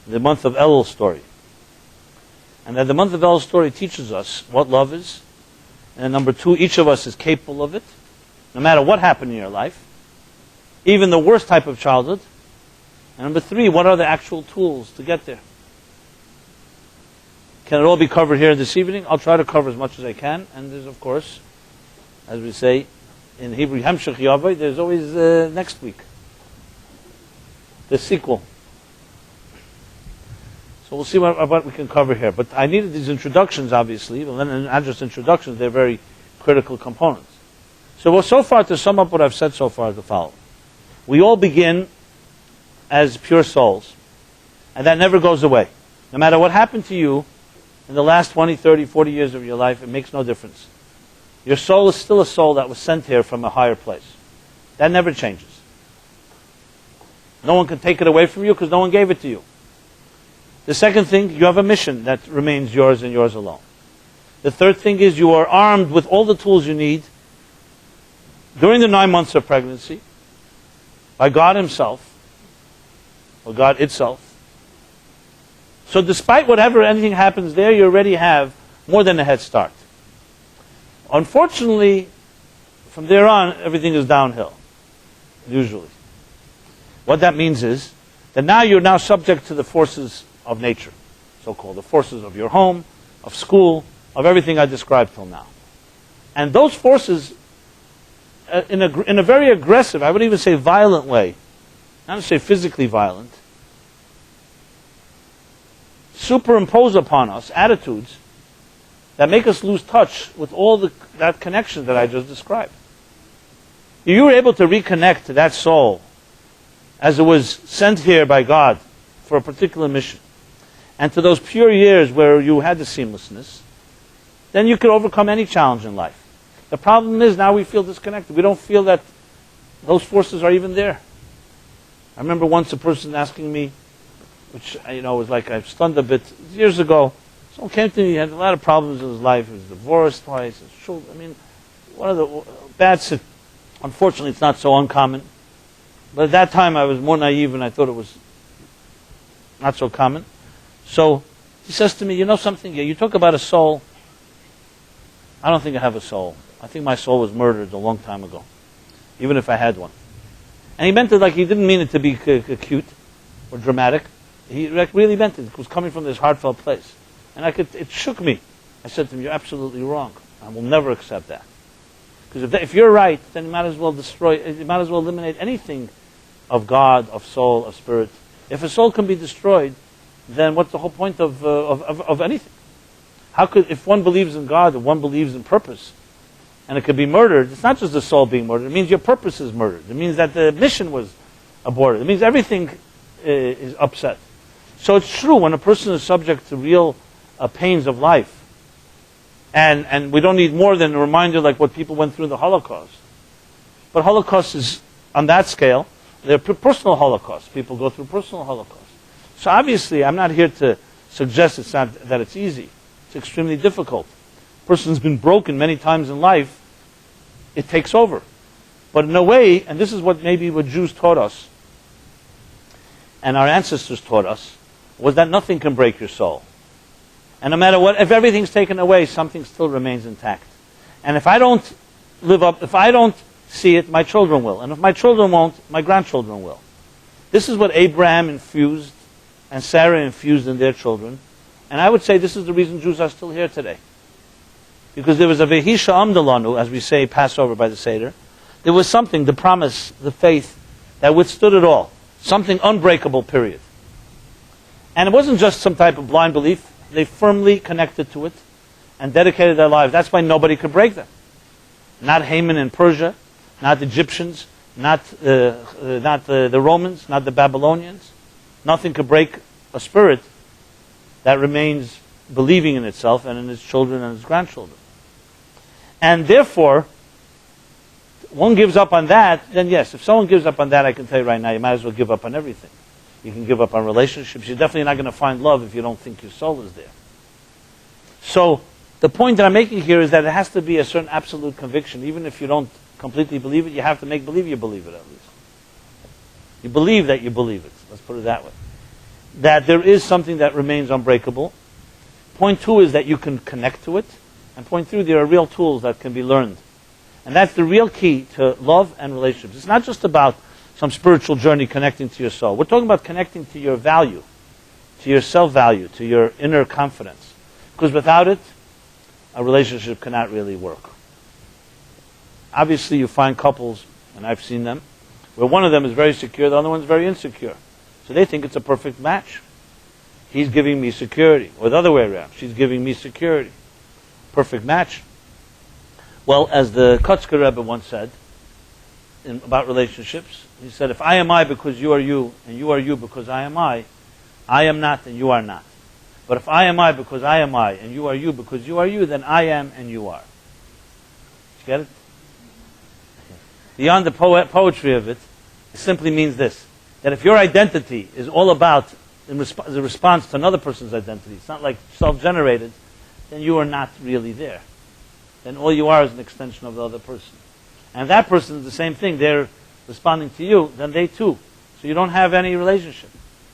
The month of Elul story. And that the month of Elul story teaches us what love is. And number two, each of us is capable of it, no matter what happened in your life, even the worst type of childhood. And number three, what are the actual tools to get there? Can it all be covered here this evening? I'll try to cover as much as I can. And there's, of course, as we say in Hebrew, Hamshech Yavai, there's always next week. The sequel. So we'll see what we can cover here. But I needed these introductions, obviously. Well, then not just introductions, they're very critical components. So far, to sum up what I've said so far, is the following. We all begin as pure souls. And that never goes away. No matter what happened to you in the last 20, 30, 40 years of your life, it makes no difference. Your soul is still a soul that was sent here from a higher place. That never changes. No one can take it away from you because no one gave it to you. The second thing, you have a mission that remains yours and yours alone. The third thing is you are armed with all the tools you need during the 9 months of pregnancy by God Himself, or God itself. So despite anything happens there, you already have more than a head start. Unfortunately, from there on, everything is downhill, usually. What that means is that now you're now subject to the forces of nature, so-called the forces of your home, of school, of everything I described till now. And those forces, in a very aggressive, I would even say violent way, not to say physically violent, superimpose upon us attitudes that make us lose touch with all that connection that I just described. You were able to reconnect to that soul as it was sent here by God for a particular mission, and to those pure years where you had the seamlessness, then you could overcome any challenge in life. The problem is now we feel disconnected. We don't feel that those forces are even there. I remember once a person asking me, which was like I stunned a bit years ago. Someone came to me, he had a lot of problems in his life. He was divorced twice, his children. I mean, one of the bad. Unfortunately, it's not so uncommon. But at that time, I was more naive, and I thought it was not so common. So he says to me, "You know something? Yeah, you talk about a soul. I don't think I have a soul. I think my soul was murdered a long time ago, even if I had one." And he meant it like he didn't mean it to be cute or dramatic. He really meant it. It was coming from this heartfelt place. And it shook me. I said to him, "You're absolutely wrong. I will never accept that. Because if you're right, then you might as well eliminate anything of God, of soul, of spirit. If a soul can be destroyed, then what's the whole point of anything? If one believes in God, if one believes in purpose, and it could be murdered, it's not just the soul being murdered. It means your purpose is murdered. It means that the mission was aborted. It means everything is upset. So it's true when a person is subject to real pains of life, and we don't need more than a reminder like what people went through in the Holocaust. But Holocaust is, on that scale, they're personal Holocausts. People go through personal Holocausts. So obviously, I'm not here to suggest that it's easy. It's extremely difficult. A person's been broken many times in life. It takes over. But in a way, and this is what Jews taught us, and our ancestors taught us, was that nothing can break your soul. And no matter what, if everything's taken away, something still remains intact. And if I don't if I don't see it, my children will. And if my children won't, my grandchildren will. This is what Abraham infused and Sarah infused in their children. And I would say this is the reason Jews are still here today. Because there was a Vehisha Amdalanu, as we say Passover by the Seder. There was something, the promise, the faith, that withstood it all. Something unbreakable, period. And it wasn't just some type of blind belief. They firmly connected to it and dedicated their lives. That's why nobody could break them. Not Haman in Persia, not the Egyptians, not the Romans, not the Babylonians. Nothing could break a spirit that remains believing in itself and in its children and its grandchildren. And therefore, one gives up on that, then yes, if someone gives up on that, I can tell you right now, you might as well give up on everything. You can give up on relationships. You're definitely not going to find love if you don't think your soul is there. So the point that I'm making here is that it has to be a certain absolute conviction. Even if you don't completely believe it, you have to make believe you believe it at least. You believe that you believe it. Let's put it that way. That there is something that remains unbreakable. Point two is that you can connect to it. And point three, there are real tools that can be learned. And that's the real key to love and relationships. It's not just about some spiritual journey connecting to your soul. We're talking about connecting to your value, to your self-value, to your inner confidence. Because without it, a relationship cannot really work. Obviously, you find couples, and I've seen them, where one of them is very secure, the other one's very insecure. So they think it's a perfect match. He's giving me security. Or the other way around, she's giving me security. Perfect match. Well, as the Kotzker Rebbe once said, about relationships, he said, if I am I because you are you, and you are you because I am not and you are not. But if I am I because I am I, and you are you because you are you, then I am and you are. Did you get it? Beyond the poetry of it, it simply means this, that if your identity is all about as a response to another person's identity, it's not like self-generated, then you are not really there. Then all you are is an extension of the other person. And that person is the same thing. They're responding to you, then they too. So you don't have any relationship.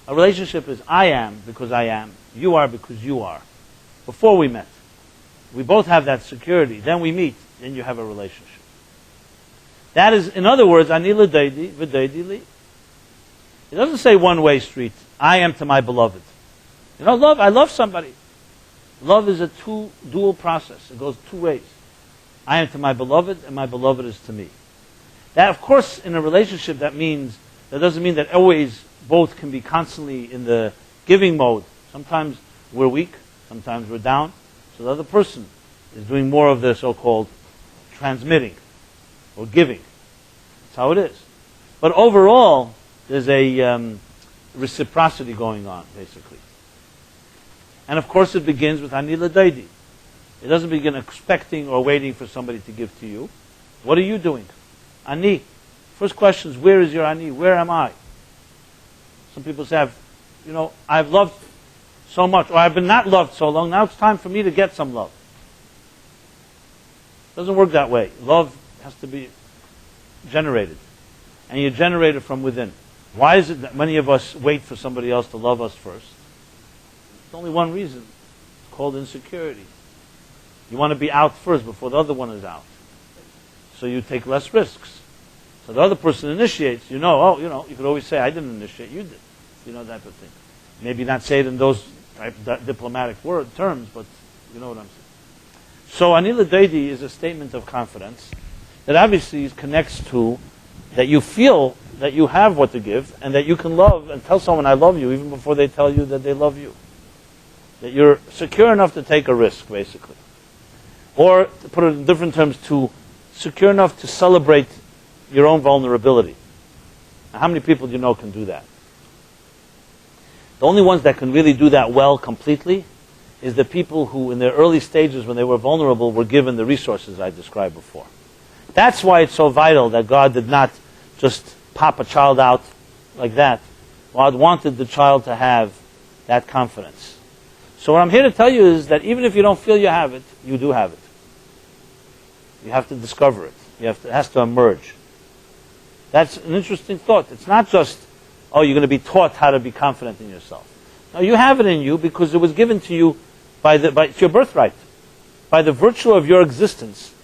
A relationship is I am because I am. You are because you are. Before we met, we both have that security. Then we meet. Then you have a relationship. That is, in other words, ani l'deidi v'deidi li. It doesn't say one-way street. I am to my beloved. You know, I love somebody. Love is a dual process. It goes two ways. I am to my beloved, and my beloved is to me. That, of course, in a relationship, that doesn't mean that always both can be constantly in the giving mode. Sometimes we're weak, sometimes we're down. So the other person is doing more of the so-called transmitting or giving. That's how it is. But overall, there's a reciprocity going on, basically. And of course, it begins with ani l'deidi. It doesn't begin expecting or waiting for somebody to give to you. What are you doing? Ani. First question is, where is your ani? Where am I? Some people say, I've loved so much, or I've been not loved so long, now it's time for me to get some love. It doesn't work that way. Love has to be generated. And you generate it from within. Why is it that many of us wait for somebody else to love us first? There's only one reason. It's called insecurity. You want to be out first before the other one is out. So you take less risks. So the other person initiates. You could always say, I didn't initiate, you did. That type of thing. Maybe not say it in those diplomatic terms, but you know what I'm saying. So Anila Deidi is a statement of confidence that obviously connects to that you feel that you have what to give and that you can love and tell someone I love you even before they tell you that they love you. That you're secure enough to take a risk, basically. Or, to put it in different terms, to secure enough to celebrate your own vulnerability. Now, how many people do you know can do that? The only ones that can really do that well completely is the people who, in their early stages when they were vulnerable, were given the resources I described before. That's why it's so vital that God did not just pop a child out like that. God wanted the child to have that confidence. So what I'm here to tell you is that even if you don't feel you have it, you do have it. You have to discover it. It has to emerge. That's an interesting thought. It's not just, you're going to be taught how to be confident in yourself. No, you have it in you because it was given to you it's your birthright. By the virtue of your existence,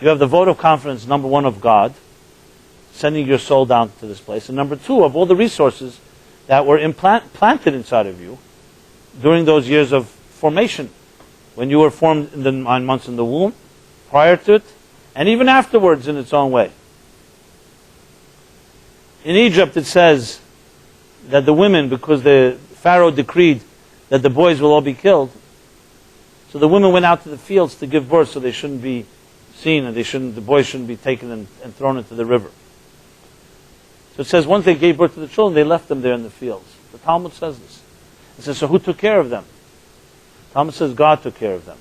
you have the vote of confidence, number one, of God, sending your soul down to this place, and number two, of all the resources that were planted inside of you during those years of formation, when you were formed in the 9 months in the womb, prior to it, and even afterwards in its own way. In Egypt it says that the women, because the Pharaoh decreed that the boys will all be killed, so the women went out to the fields to give birth so they shouldn't be seen and the boys shouldn't be taken and thrown into the river. So it says once they gave birth to the children, they left them there in the fields. The Talmud says this. It says, so who took care of them? The Talmud says God took care of them.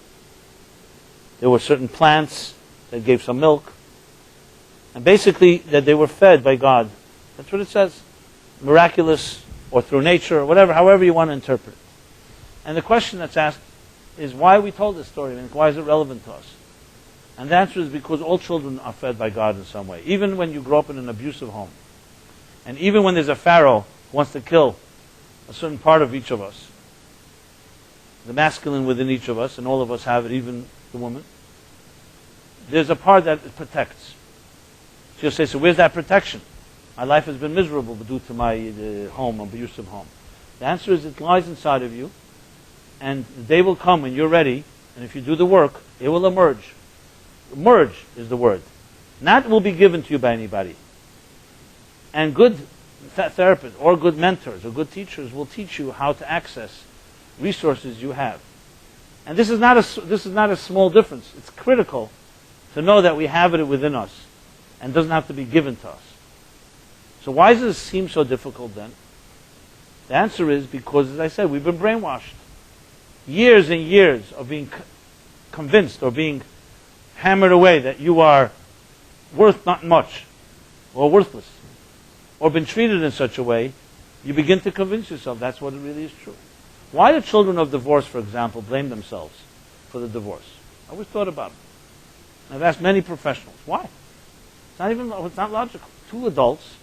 There were certain plants that gave some milk. And basically that they were fed by God. That's what it says. Miraculous or through nature or whatever, however you want to interpret it. And the question that's asked is why we told this story. Why is it relevant to us? And the answer is because all children are fed by God in some way. Even when you grow up in an abusive home. And even when there's a Pharaoh who wants to kill a certain part of each of us, the masculine within each of us, and all of us have it, even the woman, there's a part that it protects. She'll say, so where's that protection? My life has been miserable due to my abusive home. The answer is it lies inside of you, and the day will come when you're ready, and if you do the work, it will emerge. Emerge is the word. Not will be given to you by anybody. And good therapists or good mentors or good teachers will teach you how to access resources you have. And this is not a small difference. It's critical to know that we have it within us and doesn't have to be given to us. So why does this seem so difficult then? The answer is because, as I said, we've been brainwashed. Years and years of being convinced or being hammered away that you are worth not much or worthless or been treated in such a way, you begin to convince yourself that's what it really is true. Why do children of divorce, for example, blame themselves for the divorce? I always thought about it. I've asked many professionals. Why? It's not logical. Two adults,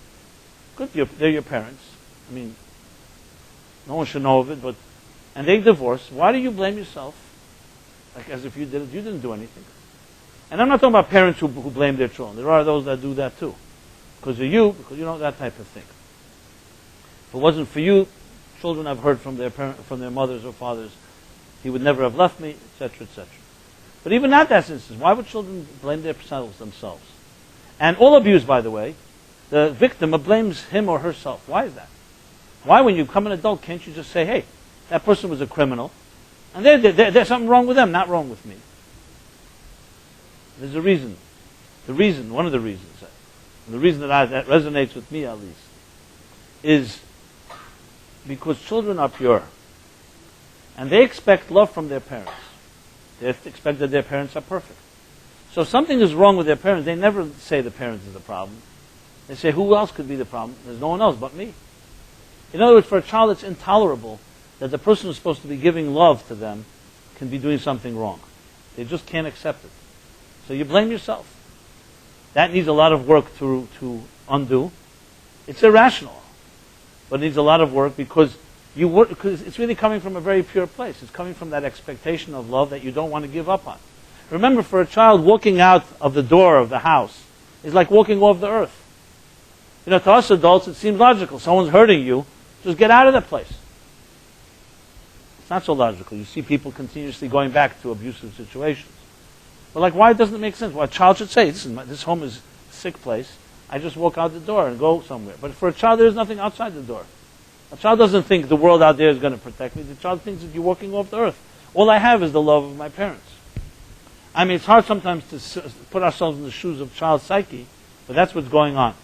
they're your parents. I mean, no one should know of it, and they divorce. Why do you blame yourself? Like as if you did it. You didn't do anything. And I'm not talking about parents who blame their children. There are those that do that too. Because that type of thing. If it wasn't for you, children have heard from their mothers or fathers, he would never have left me, etc., etc. But even not that instance, why would children blame themselves? And all abuse, by the way, the victim blames him or herself. Why is that? Why, when you become an adult, can't you just say, hey, that person was a criminal, and there's something wrong with them, not wrong with me? There's a reason. One of the reasons, and the reason that resonates with me at least, is because children are pure. And they expect love from their parents. They expect that their parents are perfect. So if something is wrong with their parents, they never say the parents is the problem. They say, who else could be the problem? There's no one else but me. In other words, for a child, it's intolerable that the person who's supposed to be giving love to them can be doing something wrong. They just can't accept it. So you blame yourself. That needs a lot of work to undo. It's irrational, but it needs a lot of work because it's really coming from a very pure place. It's coming from that expectation of love that you don't want to give up on. Remember, for a child, walking out of the door of the house is like walking off the earth. To us adults, it seems logical. Someone's hurting you, just get out of that place. It's not so logical. You see people continuously going back to abusive situations. But why doesn't it make sense? Well, a child should say, this home is a sick place. I just walk out the door and go somewhere. But for a child, there's nothing outside the door. A child doesn't think the world out there is going to protect me. The child thinks that you're walking off the earth. All I have is the love of my parents. I mean, it's hard sometimes to put ourselves in the shoes of child psyche, but that's what's going on.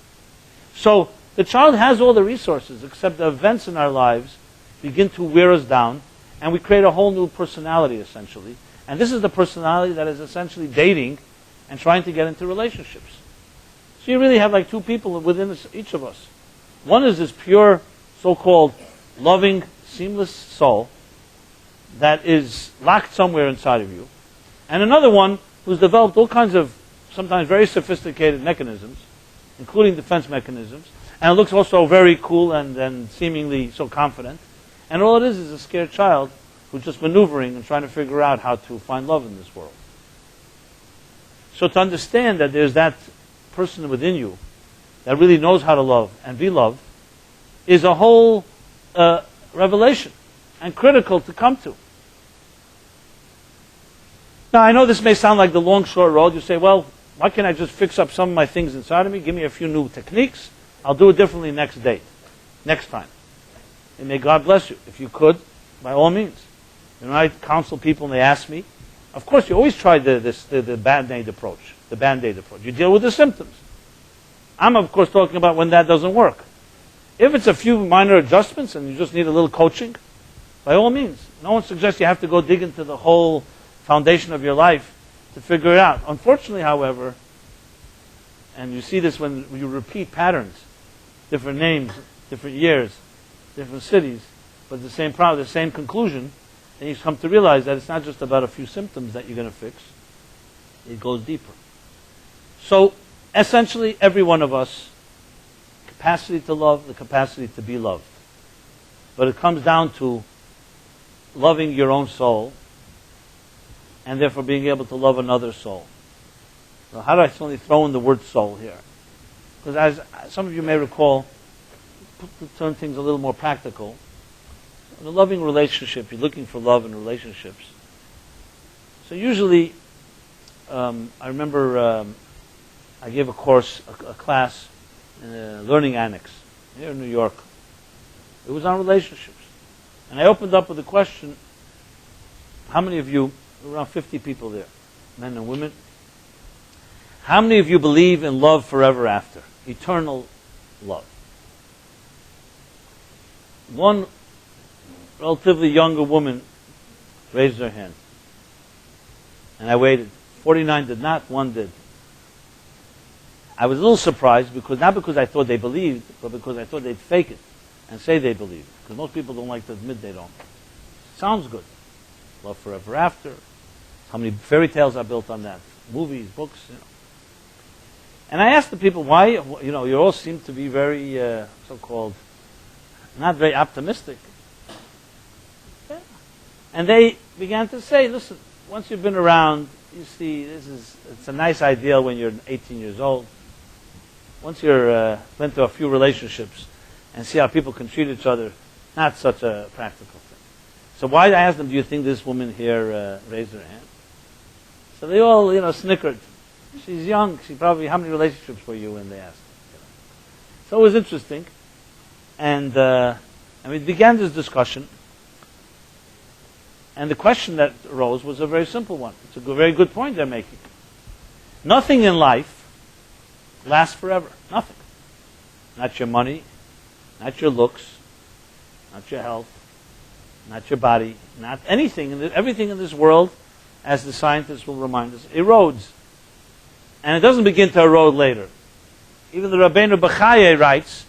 So the child has all the resources, except the events in our lives begin to wear us down, and we create a whole new personality, essentially. And this is the personality that is essentially dating and trying to get into relationships. So you really have two people within each of us. One is this pure, so-called loving, seamless soul that is locked somewhere inside of you. And another one who's developed all kinds of, sometimes very sophisticated mechanisms, including defense mechanisms, and it looks also very cool and seemingly so confident. And all it is a scared child who's just maneuvering and trying to figure out how to find love in this world. So to understand that there's that person within you that really knows how to love and be loved is a whole revelation and critical to come to. Now, I know this may sound like the long, short road. You say, well, why can't I just fix up some of my things inside of me? Give me a few new techniques. I'll do it differently next time. And may God bless you. If you could, by all means. I counsel people and they ask me. Of course, you always try the Band-Aid approach. The Band-Aid approach. You deal with the symptoms. I'm, of course, talking about when that doesn't work. If it's a few minor adjustments and you just need a little coaching, by all means. No one suggests you have to go dig into the whole foundation of your life to figure it out. Unfortunately, however, and you see this when you repeat patterns, different names, different years, different cities, but the same problem, the same conclusion, then you come to realize that it's not just about a few symptoms that you're going to fix. It goes deeper. So, essentially, every one of us, capacity to love, the capacity to be loved. But it comes down to loving your own soul, and therefore being able to love another soul. So how do I suddenly throw in the word soul here? Because as some of you may recall, to turn things a little more practical, in a loving relationship, you're looking for love in relationships. So usually, I remember I gave a class in a learning annex here in New York. It was on relationships. And I opened up with a question, how many of you, around 50 people there, men and women, how many of you believe in love forever after? Eternal love. One relatively younger woman raised her hand. And I waited. 49 did not, one did. I was a little surprised, not because I thought they believed, but because I thought they'd fake it and say they believe. Because most people don't like to admit they don't. Sounds good. Love forever after. How many fairy tales are built on that? Movies, books, And I asked the people why, you all seem to be very, so-called, not very optimistic. Yeah. And they began to say, listen, once you've been around, you see, it's a nice ideal when you're 18 years old. Once you're been to a few relationships and see how people can treat each other, not such a practical thing. So why, I asked them, do you think this woman here raised her hand? So they all, snickered. She's young. She probably, how many relationships were you in, they asked. So it was interesting. And we began this discussion. And the question that arose was a very simple one. It's a very good point they're making. Nothing in life lasts forever. Nothing. Not your money, not your looks, not your health, not your body, not anything. Everything in this world as the scientists will remind us, erodes. And it doesn't begin to erode later. Even the Rabbeinu Bechaye writes,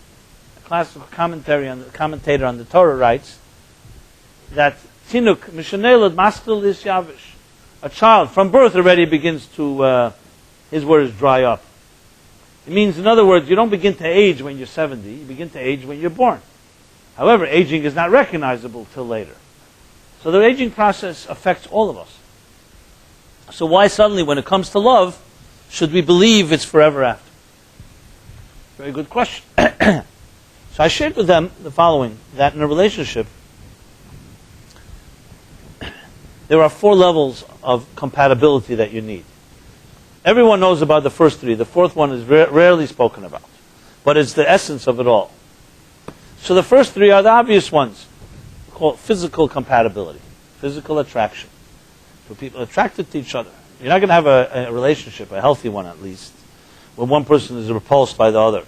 a classical commentator on the Torah writes, that Tinuk Mishanelad Maskil Is Yavish. A child from birth already begins to, his words dry up. It means, in other words, you don't begin to age when you're 70, you begin to age when you're born. However, aging is not recognizable till later. So the aging process affects all of us. So why suddenly, when it comes to love, should we believe it's forever after? Very good question. So I shared with them the following, that in a relationship, there are 4 levels of compatibility that you need. Everyone knows about the first 3. The fourth one is rarely spoken about. But it's the essence of it all. So the first 3 are the obvious ones, called physical compatibility, physical attraction. For people attracted to each other. You're not going to have a relationship, a healthy one at least, when one person is repulsed by the other,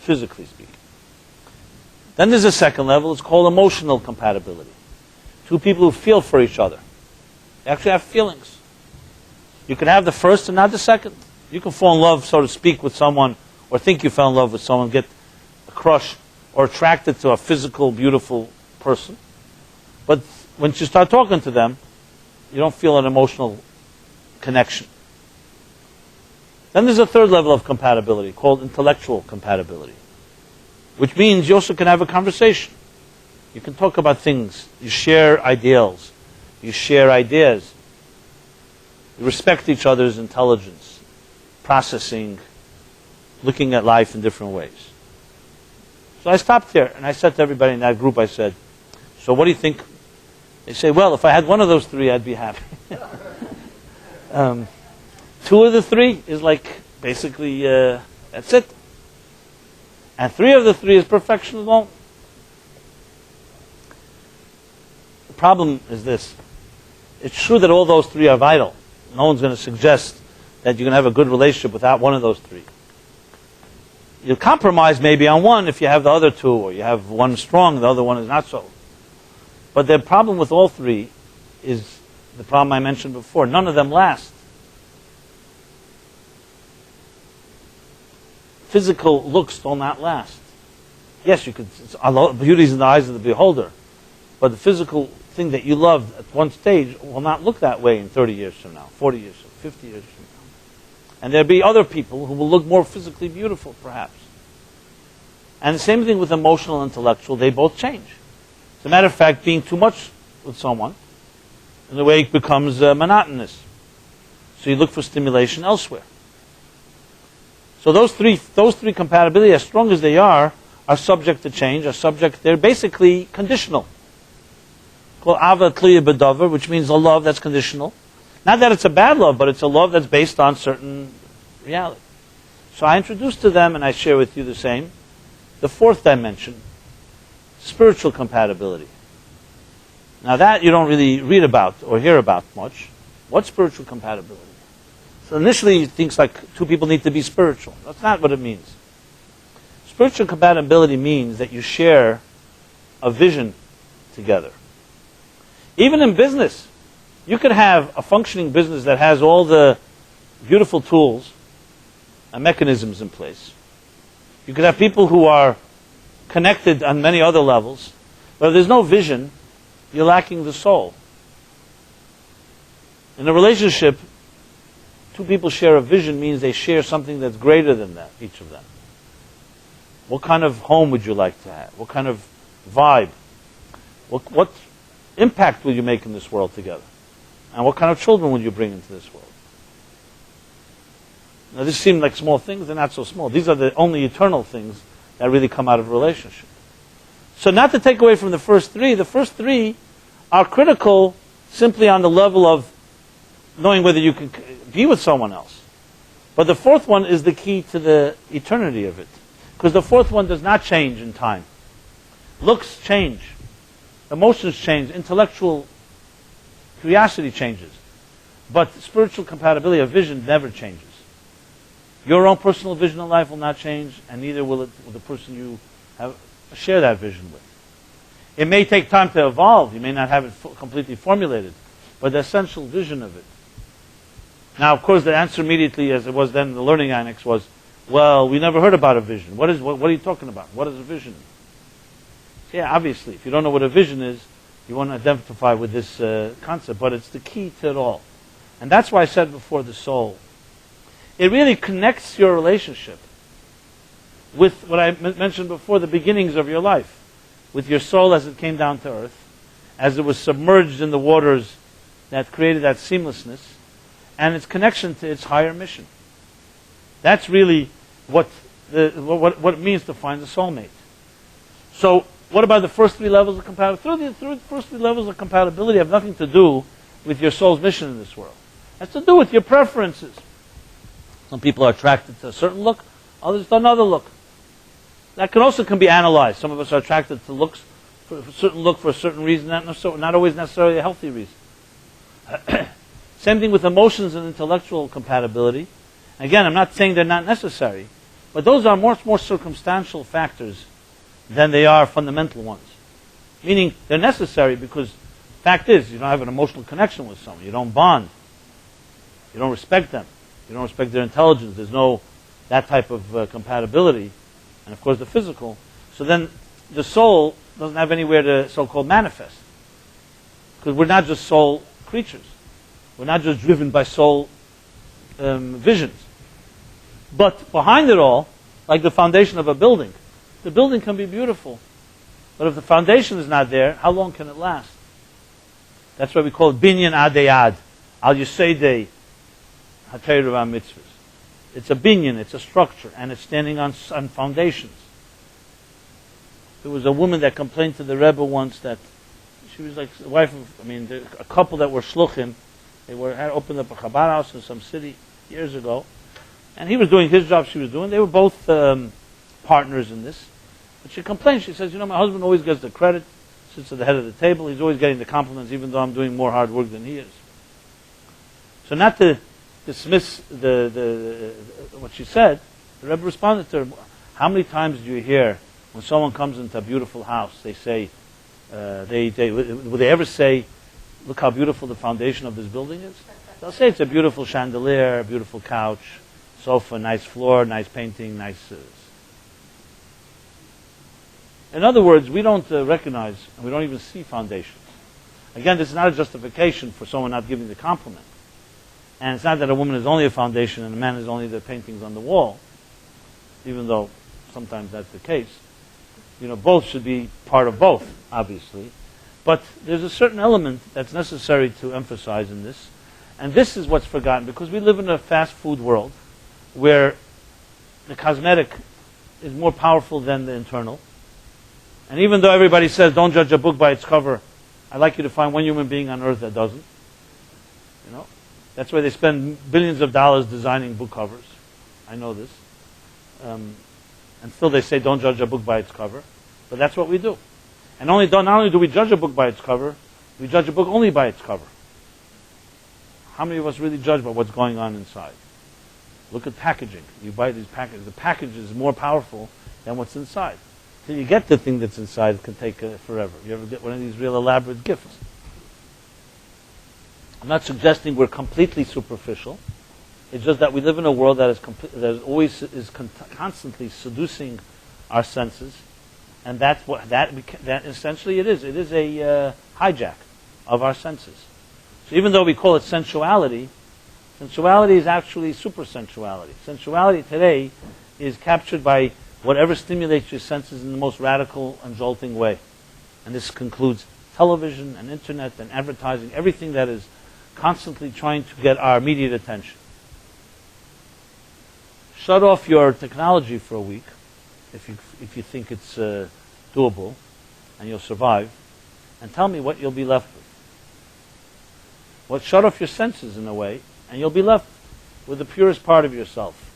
physically speaking. Then there's a second level, it's called emotional compatibility. 2 people who feel for each other. They actually have feelings. You can have the first and not the second. You can fall in love, so to speak, with someone, or think you fell in love with someone, get a crush, or attracted to a physical, beautiful person. But once you start talking to them, you don't feel an emotional connection. Then there's a third level of compatibility called intellectual compatibility, which means you also can have a conversation. You can talk about things. You share ideals. You share ideas. You respect each other's intelligence, processing, looking at life in different ways. So I stopped there and I said to everybody in that group, I said, so what do you think? They say, well, if I had one of those 3, I'd be happy. 2 of the 3 is like basically that's it. And 3 of the 3 is perfection alone. The problem is this. It's true that all those 3 are vital. No one's going to suggest that you're going to have a good relationship without one of those 3. You'll compromise maybe on one if you have the other 2, or you have one strong, the other one is not so. But the problem with all 3 is the problem I mentioned before. None of them last. Physical looks will not last. Yes, you could. Beauty is in the eyes of the beholder, but the physical thing that you loved at one stage will not look that way in 30 years from now, 40 years from now, 50 years from now. And there'll be other people who will look more physically beautiful, perhaps. And the same thing with emotional and intellectual, they both change. As a matter of fact, being too much with someone, in a way it becomes monotonous. So you look for stimulation elsewhere. So those three compatibility, as strong as they are subject to change, they're basically conditional. Called ava tliya b'davar, which means a love that's conditional. Not that it's a bad love, but it's a love that's based on certain reality. So I introduced to them, and I share with you the same, the 4th dimension, spiritual compatibility. Now that you don't really read about or hear about much. What's spiritual compatibility? So initially it thinks like 2 people need to be spiritual. That's not what it means. Spiritual compatibility means that you share a vision together. Even in business, you could have a functioning business that has all the beautiful tools and mechanisms in place. You could have people who are connected on many other levels, but if there's no vision, you're lacking the soul. In a relationship, 2 people share a vision means they share something that's greater than that, each of them. What kind of home would you like to have? What kind of vibe? What impact will you make in this world together? And what kind of children will you bring into this world? Now, this seems like small things. They're not so small. These are the only eternal things that really come out of a relationship. So not to take away from the first 3, the first 3 are critical simply on the level of knowing whether you can be with someone else. But the 4th one is the key to the eternity of it. Because the 4th one does not change in time. Looks change. Emotions change. Intellectual curiosity changes. But spiritual compatibility of vision never changes. Your own personal vision of life will not change, and neither will the person you share that vision with. It may take time to evolve. You may not have it completely formulated. but the essential vision of it. Now, of course, the answer immediately, as it was then in the learning annex, was, well, we never heard about a vision. What are you talking about? What is a vision? Yeah, obviously, if you don't know what a vision is, you won't identify with this concept, but it's the key to it all. And that's why I said before, the soul. It really connects your relationship with what I mentioned before, the beginnings of your life, with your soul as it came down to earth, as it was submerged in the waters that created that seamlessness, and its connection to its higher mission. That's really what it means to find a soulmate. So, what about the first three levels of compatibility? The first three levels of compatibility have nothing to do with your soul's mission in this world. It has to do with your preferences. Some people are attracted to a certain look, others to another look. That can be analyzed. Some of us are attracted to looks, for a certain look for a certain reason, not always necessarily a healthy reason. Same thing with emotions and intellectual compatibility. Again, I'm not saying they're not necessary, but those are much more circumstantial factors than they are fundamental ones. Meaning, they're necessary because fact is, you don't have an emotional connection with someone. You don't bond. You don't respect them. You don't respect their intelligence. There's no that type of compatibility. And of course the physical. So then the soul doesn't have anywhere to so-called manifest. Because we're not just soul creatures. We're not just driven by soul visions. But behind it all, like the foundation of a building, the building can be beautiful. But if the foundation is not there, how long can it last? That's why we call it binyan adeyad, al yuseidei hateiru mitzvahs. It's a binyan, it's a structure, and it's standing on foundations. There was a woman that complained to the Rebbe once that she was like the wife of, a couple that were shluchim. They had opened up a Chabad house in some city years ago, and he was doing his job, she was doing. They were both partners in this. But she complained. She says, my husband always gets the credit, sits at the head of the table. He's always getting the compliments, even though I'm doing more hard work than he is. So not to dismiss what she said, the Rebbe responded to her, how many times do you hear when someone comes into a beautiful house, they say, will they ever say, look how beautiful the foundation of this building is? They'll say it's a beautiful chandelier, a beautiful couch, sofa, nice floor, nice painting, nice... In other words, we don't recognize, and we don't even see foundations. Again, this is not a justification for someone not giving the compliment. And it's not that a woman is only a foundation and a man is only the paintings on the wall, even though sometimes that's the case. Both should be part of both, obviously. But there's a certain element that's necessary to emphasize in this. And this is what's forgotten, because we live in a fast food world where the cosmetic is more powerful than the internal. And even though everybody says, don't judge a book by its cover, I'd like you to find one human being on earth that doesn't. That's why they spend billions of dollars designing book covers. I know this. And still they say, don't judge a book by its cover. But that's what we do. And not only do we judge a book by its cover, we judge a book only by its cover. How many of us really judge by what's going on inside? Look at packaging. You buy these packages. The package is more powerful than what's inside. Till you get the thing that's inside, it can take forever. You ever get one of these real elaborate gifts? I'm not suggesting we're completely superficial. It's just that we live in a world that is constantly seducing our senses, and that essentially it is. It is a hijack of our senses. So even though we call it sensuality, sensuality is actually super sensuality. Sensuality today is captured by whatever stimulates your senses in the most radical and jolting way. And this concludes television and internet and advertising, everything that is constantly trying to get our immediate attention. Shut off your technology for a week, if you think it's doable, and you'll survive, and tell me what you'll be left with. Shut off your senses in a way, and you'll be left with the purest part of yourself.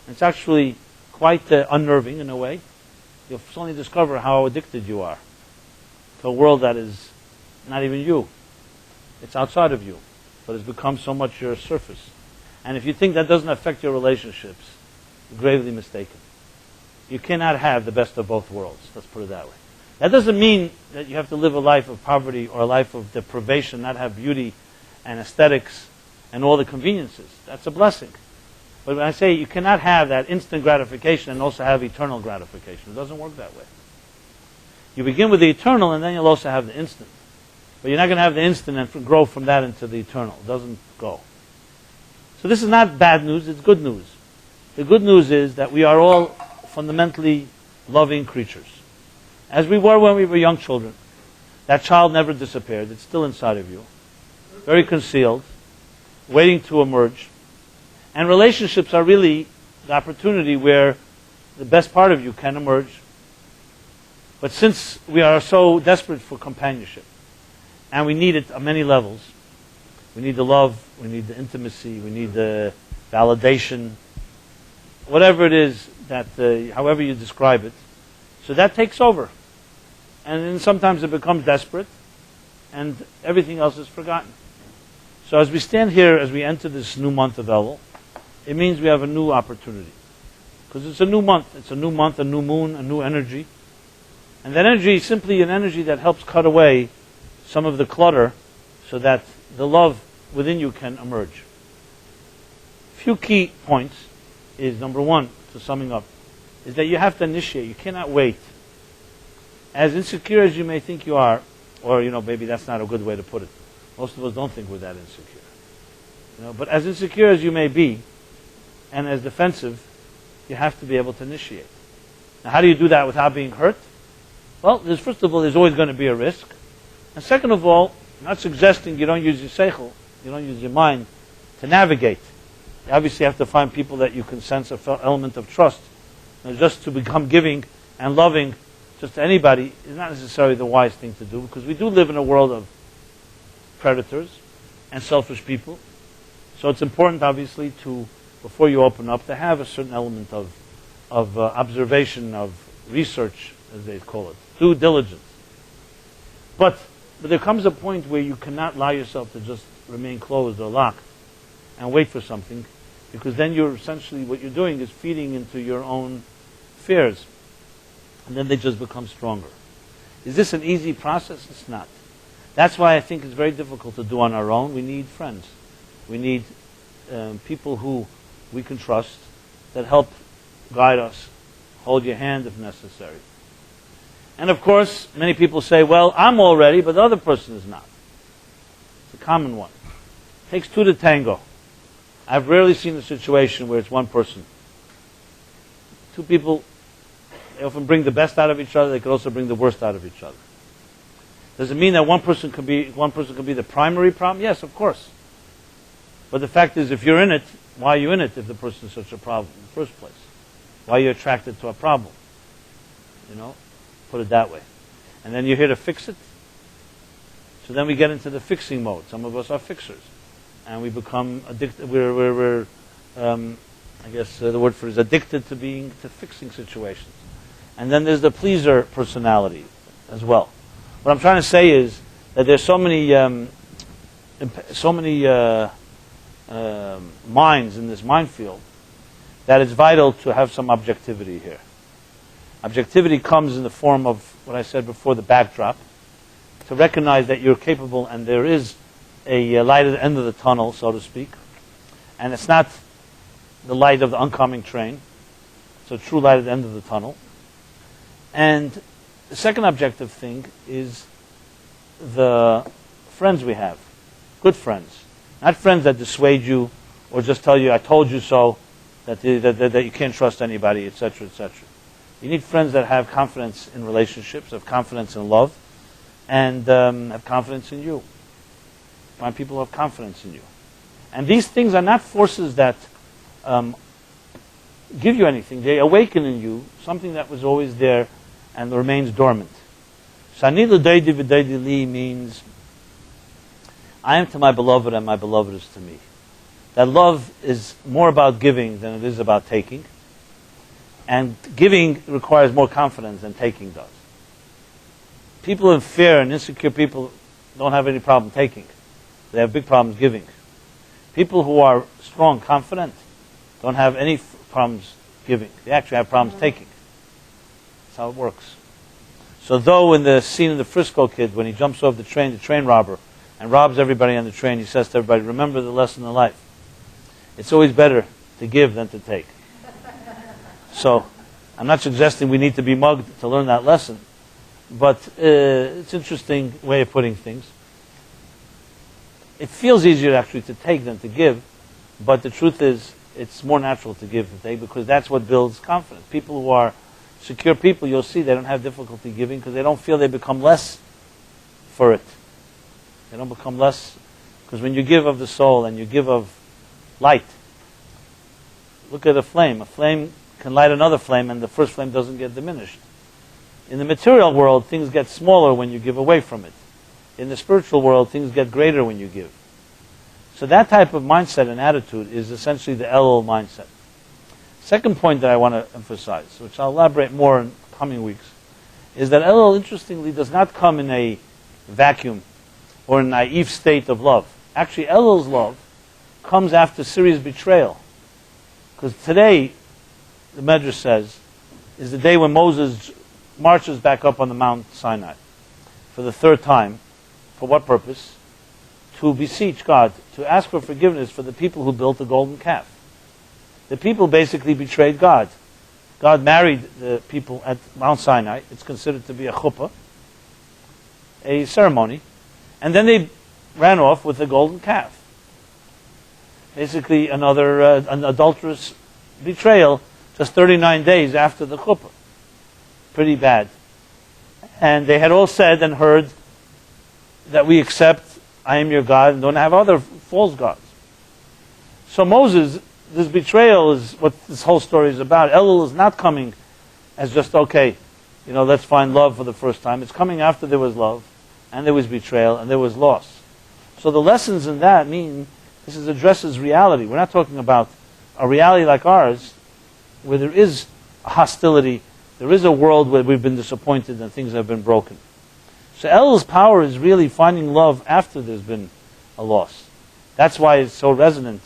It's actually quite unnerving in a way. You'll suddenly discover how addicted you are to a world that is not even you. It's outside of you, but has become so much your surface. And if you think that doesn't affect your relationships, you're gravely mistaken. You cannot have the best of both worlds. Let's put it that way. That doesn't mean that you have to live a life of poverty or a life of deprivation, not have beauty and aesthetics and all the conveniences. That's a blessing. But when I say you cannot have that instant gratification and also have eternal gratification, it doesn't work that way. You begin with the eternal, and then you'll also have the instant. But you're not going to have the instant and grow from that into the eternal. It doesn't go. So this is not bad news, it's good news. The good news is that we are all fundamentally loving creatures. As we were when we were young children. That child never disappeared. It's still inside of you. Very concealed, waiting to emerge. And relationships are really the opportunity where the best part of you can emerge. But since we are so desperate for companionship, and we need it on many levels, we need the love, we need the intimacy, we need the validation, whatever it is that, however you describe it. So that takes over. And then sometimes it becomes desperate, and everything else is forgotten. So as we stand here, as we enter this new month of Elul, it means we have a new opportunity. Because it's a new month. It's a new month, a new moon, a new energy. And that energy is simply an energy that helps cut away some of the clutter so that the love within you can emerge. A few key points is, number one, to summing up, is that you have to initiate. You cannot wait. As insecure as you may think you are, or, maybe that's not a good way to put it. Most of us don't think we're that insecure. But as insecure as you may be, and as defensive, you have to be able to initiate. Now, how do you do that without being hurt? Well, first of all, there's always going to be a risk. And second of all, I'm not suggesting you don't use your seichel, you don't use your mind to navigate. You obviously have to find people that you can sense an element of trust. Just to become giving and loving just to anybody is not necessarily the wise thing to do, because we do live in a world of predators and selfish people. So it's important, obviously, to, before you open up, to have a certain element of observation, of research, as they call it, due diligence. But there comes a point where you cannot allow yourself to just remain closed or locked and wait for something, because then you're essentially, what you're doing is feeding into your own fears, and then they just become stronger. Is this an easy process? It's not. That's why I think it's very difficult to do on our own. We need friends. We need people who we can trust, that help guide us, hold your hand if necessary. And of course, many people say, well, I'm all ready, but the other person is not. It's a common one. It takes two to tango. I've rarely seen a situation where it's one person. Two people, they often bring the best out of each other. They could also bring the worst out of each other. Does it mean that one person could be the primary problem? Yes, of course. But the fact is, if you're in it, why are you in it if the person is such a problem in the first place? Why are you attracted to a problem? Put it that way. And then you're here to fix it. So then we get into the fixing mode. Some of us are fixers. And we become addicted. I guess the word for it is addicted to fixing situations. And then there's the pleaser personality as well. What I'm trying to say is that there's so many minds in this minefield that it's vital to have some objectivity here. Objectivity comes in the form of what I said before, the backdrop, to recognize that you're capable and there is a light at the end of the tunnel, so to speak. And it's not the light of the oncoming train. It's a true light at the end of the tunnel. And the second objective thing is the friends we have. Good friends. Not friends that dissuade you or just tell you, I told you so, that you can't trust anybody, etc., etc. You need friends that have confidence in relationships, have confidence in love, and have confidence in you. Find people who have confidence in you. And these things are not forces that give you anything. They awaken in you something that was always there and remains dormant. Shani l'deidi v'deidi li means I am to my beloved and my beloved is to me. That love is more about giving than it is about taking. And giving requires more confidence than taking does. People in fear and insecure people don't have any problem taking. They have big problems giving. People who are strong, confident, don't have any problems giving. They actually have problems taking. That's how it works. So though in the scene of the Frisco Kid, when he jumps off the train robber and robs everybody on the train, he says to everybody, remember the lesson in life. It's always better to give than to take. So, I'm not suggesting we need to be mugged to learn that lesson, but it's an interesting way of putting things. It feels easier actually to take than to give, but the truth is, it's more natural to give than take, because that's what builds confidence. People who are secure people, you'll see they don't have difficulty giving because they don't feel they become less for it. They don't become less, because when you give of the soul and you give of light, look at a flame. A flame can light another flame and the first flame doesn't get diminished. In the material world, things get smaller when you give away from it. In the spiritual world, things get greater when you give. So that type of mindset and attitude is essentially the elul mindset. Second point that I want to emphasize, which I'll elaborate more in coming weeks, is that elul, interestingly, does not come in a vacuum or a naive state of love. Actually, elul's love comes after serious betrayal. Because today, the Medrash says, is the day when Moses marches back up on the Mount Sinai for the third time. For what purpose? To beseech God, to ask for forgiveness for the people who built the golden calf. The people basically betrayed God. God married the people at Mount Sinai. It's considered to be a chuppah, a ceremony. And then they ran off with the golden calf. Basically another an adulterous betrayal just 39 days after the chuppah. Pretty bad. And they had all said and heard that we accept I am your God and don't have other false gods. So Moses, this betrayal is what this whole story is about. Elul is not coming as just, okay, let's find love for the first time. It's coming after there was love, and there was betrayal, and there was loss. So the lessons in that mean this addresses reality. We're not talking about a reality like ours, where there is a hostility, there is a world where we've been disappointed and things have been broken. So Elul's power is really finding love after there's been a loss. That's why it's so resonant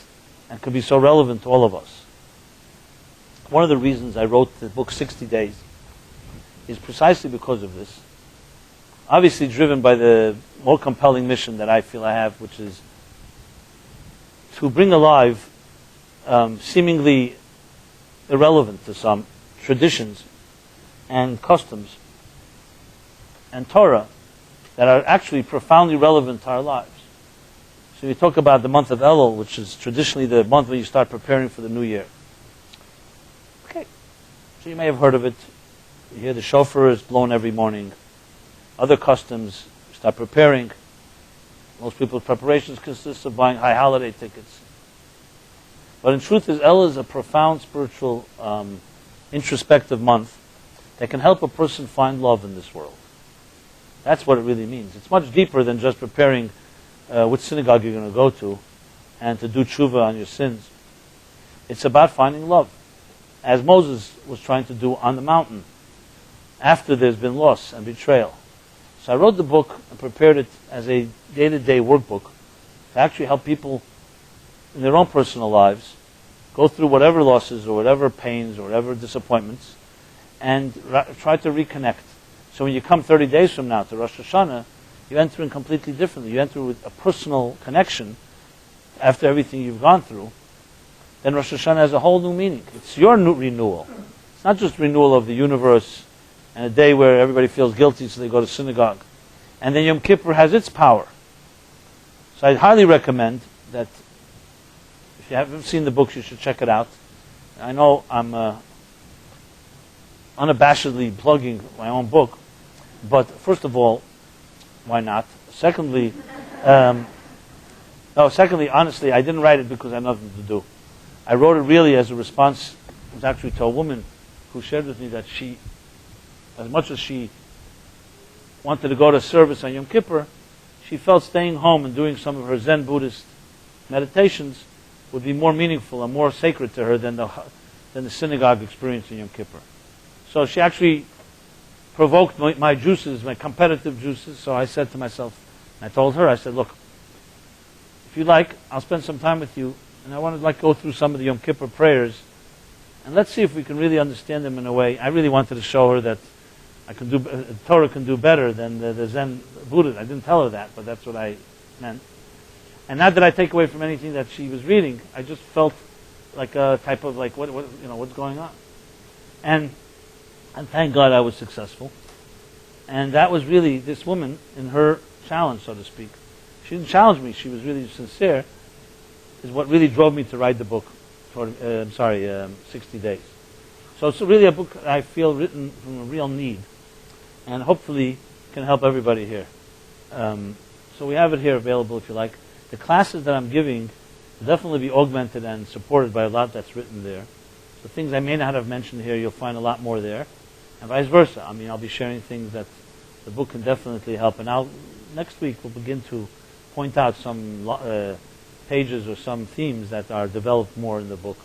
and can be so relevant to all of us. One of the reasons I wrote the book 60 Days is precisely because of this. Obviously driven by the more compelling mission that I feel I have, which is to bring alive seemingly irrelevant to some traditions and customs and Torah that are actually profoundly relevant to our lives. So you talk about the month of Elul, which is traditionally the month when you start preparing for the new year. Okay, so you may have heard of it. You hear the shofar is blown every morning. Other customs, you start preparing. Most people's preparations consist of buying high holiday tickets. But in truth, Elul is a profound spiritual, introspective month that can help a person find love in this world. That's what it really means. It's much deeper than just preparing which synagogue you're going to go to and to do tshuva on your sins. It's about finding love, as Moses was trying to do on the mountain after there's been loss and betrayal. So I wrote the book and prepared it as a day-to-day workbook to actually help people in their own personal lives go through whatever losses or whatever pains or whatever disappointments and try to reconnect. So when you come 30 days from now to Rosh Hashanah, you enter in completely differently. You enter with a personal connection after everything you've gone through. Then Rosh Hashanah has a whole new meaning. It's your new renewal. It's not just renewal of the universe and a day where everybody feels guilty so they go to synagogue. And then Yom Kippur has its power. So I highly recommend that if you haven't seen the books, you should check it out. I know I'm unabashedly plugging my own book, but first of all, why not? Secondly, honestly, I didn't write it because I had nothing to do. I wrote it really as a response. It was actually to a woman who shared with me that she, as much as she wanted to go to service on Yom Kippur, she felt staying home and doing some of her Zen Buddhist meditations would be more meaningful and more sacred to her than the synagogue experience in Yom Kippur. So she actually provoked my juices, my competitive juices. So I said to myself, and I told her, I said, look, if you like, I'll spend some time with you, and I want to go through some of the Yom Kippur prayers, and let's see if we can really understand them in a way. I really wanted to show her that Torah can do better than the Zen Buddha. I didn't tell her that, but that's what I meant. And not that I take away from anything that she was reading, I just felt like a type of like, what's going on? And thank God I was successful. And that was really this woman in her challenge, so to speak. She didn't challenge me, she was really sincere, is what really drove me to write the book for, 60 Days. So it's really a book I feel written from a real need, and hopefully can help everybody here. So we have it here available if you like. The classes that I'm giving will definitely be augmented and supported by a lot that's written there. The things I may not have mentioned here, you'll find a lot more there, and vice versa. I mean, I'll be sharing things that the book can definitely help. And next week we'll begin to point out some pages or some themes that are developed more in the book,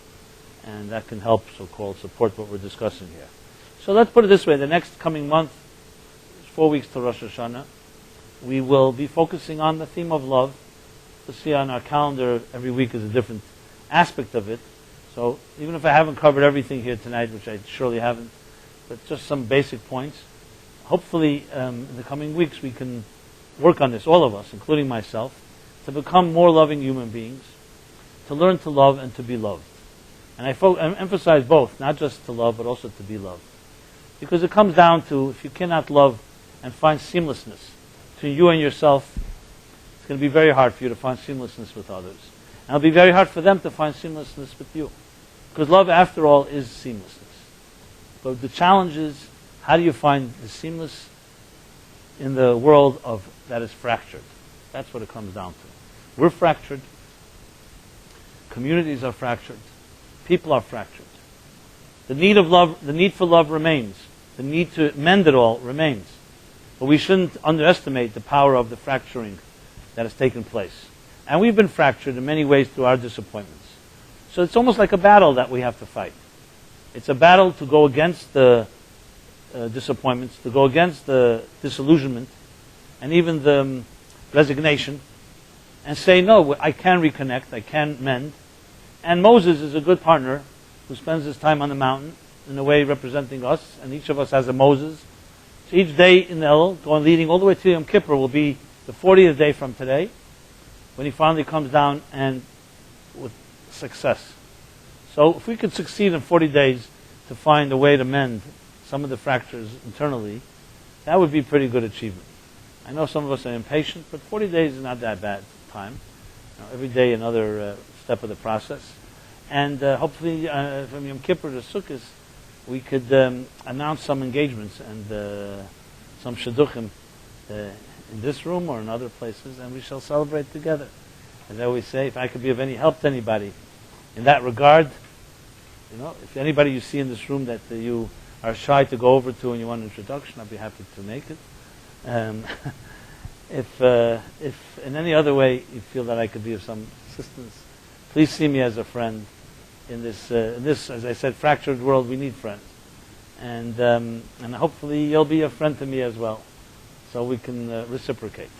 and that can help, so-called, support what we're discussing here. So let's put it this way: the next coming month, 4 weeks to Rosh Hashanah, we will be focusing on the theme of love. You'll see on our calendar every week is a different aspect of it. So even if I haven't covered everything here tonight, which I surely haven't, but just some basic points, hopefully in the coming weeks we can work on this, all of us, including myself, to become more loving human beings, to learn to love and to be loved. And I emphasize both, not just to love, but also to be loved. Because it comes down to, if you cannot love and find seamlessness between you and yourself, it's going to be very hard for you to find seamlessness with others. And it'll be very hard for them to find seamlessness with you. Because love, after all, is seamlessness. But the challenge is, how do you find the seamless in the world that is fractured? That's what it comes down to. We're fractured. Communities are fractured. People are fractured. The need for love remains. The need to mend it all remains. But we shouldn't underestimate the power of the fracturing that has taken place. And we've been fractured in many ways through our disappointments. So it's almost like a battle that we have to fight. It's a battle to go against the disappointments, to go against the disillusionment, and even the resignation, and say, no, I can reconnect, I can mend. And Moses is a good partner who spends his time on the mountain, in a way representing us, and each of us has a Moses. So each day in the Elul, going leading all the way to Yom Kippur, will be the 40th day from today, when he finally comes down and with success. So if we could succeed in 40 days to find a way to mend some of the fractures internally, that would be a pretty good achievement. I know some of us are impatient, but 40 days is not that bad time. Every day another step of the process. And hopefully from Yom Kippur to Sukkot, we could announce some engagements and some shidduchim in this room or in other places, and we shall celebrate together. As I always say, if I could be of any help to anybody in that regard, if anybody you see in this room that you are shy to go over to and you want an introduction, I'd be happy to make it. If in any other way you feel that I could be of some assistance, please see me as a friend. In this, as I said, fractured world, we need friends. And hopefully you'll be a friend to me as well, so we can reciprocate.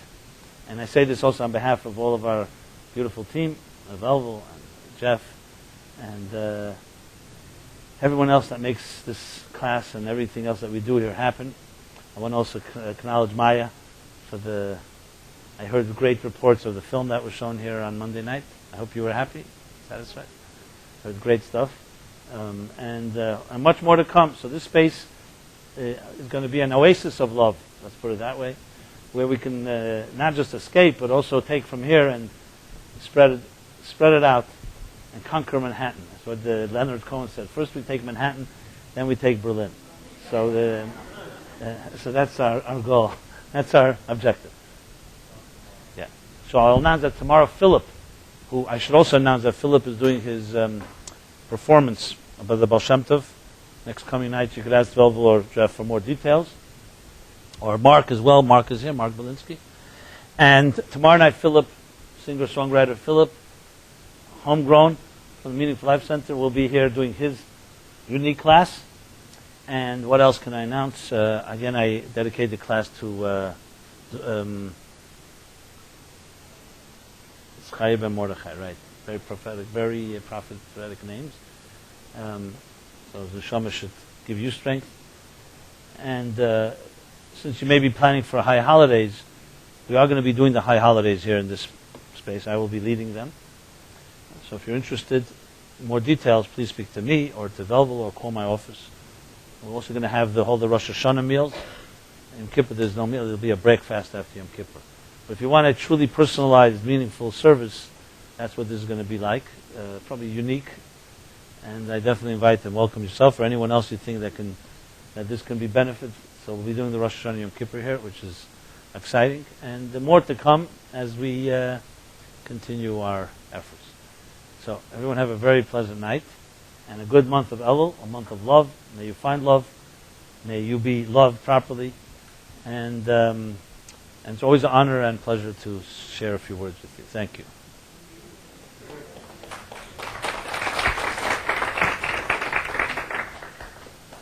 And I say this also on behalf of all of our beautiful team, Velvel and Jeff, and everyone else that makes this class and everything else that we do here happen. I want to also acknowledge Maya for I heard great reports of the film that was shown here on Monday night. I hope you were happy, satisfied. Heard great stuff. And much more to come. So this space is going to be an oasis of love, let's put it that way, where we can not just escape, but also take from here and spread it out and conquer Manhattan. That's what Leonard Cohen said. First we take Manhattan, then we take Berlin. So that's our goal. That's our objective. Yeah. So I'll announce that tomorrow Philip, who I should also announce that Philip is doing his performance about the Baal Shem Tov next coming night. You could ask Velvel or Jeff for more details. Or Mark as well. Mark is here, Mark Belinsky. And tomorrow night Philip, singer-songwriter Philip, homegrown from the Meaningful Life Center, will be here doing his unique class. And what else can I announce? Again, I dedicate the class to Chaim and Mordechai, right? Very prophetic names. So the Neshama should give you strength. And since you may be planning for high holidays, We are going to be doing the high holidays here in this space. I will be leading them. So if you're interested in more details, please speak to me or to Velvel or call my office. We're also going to have the Rosh Hashanah meals. In Kippur there's no meal. There'll be a breakfast after Yom Kippur. But if you want a truly personalized, meaningful service, that's what this is going to be like. Probably unique. And I definitely invite and welcome yourself or anyone else you think that this can be benefit. So we'll be doing the Rosh Hashanah Yom Kippur here, which is exciting. And more to come as we continue our efforts. So everyone have a very pleasant night and a good month of Elul, a month of love. May you find love. May you be loved properly. And it's always an honor and pleasure to share a few words with you. Thank you.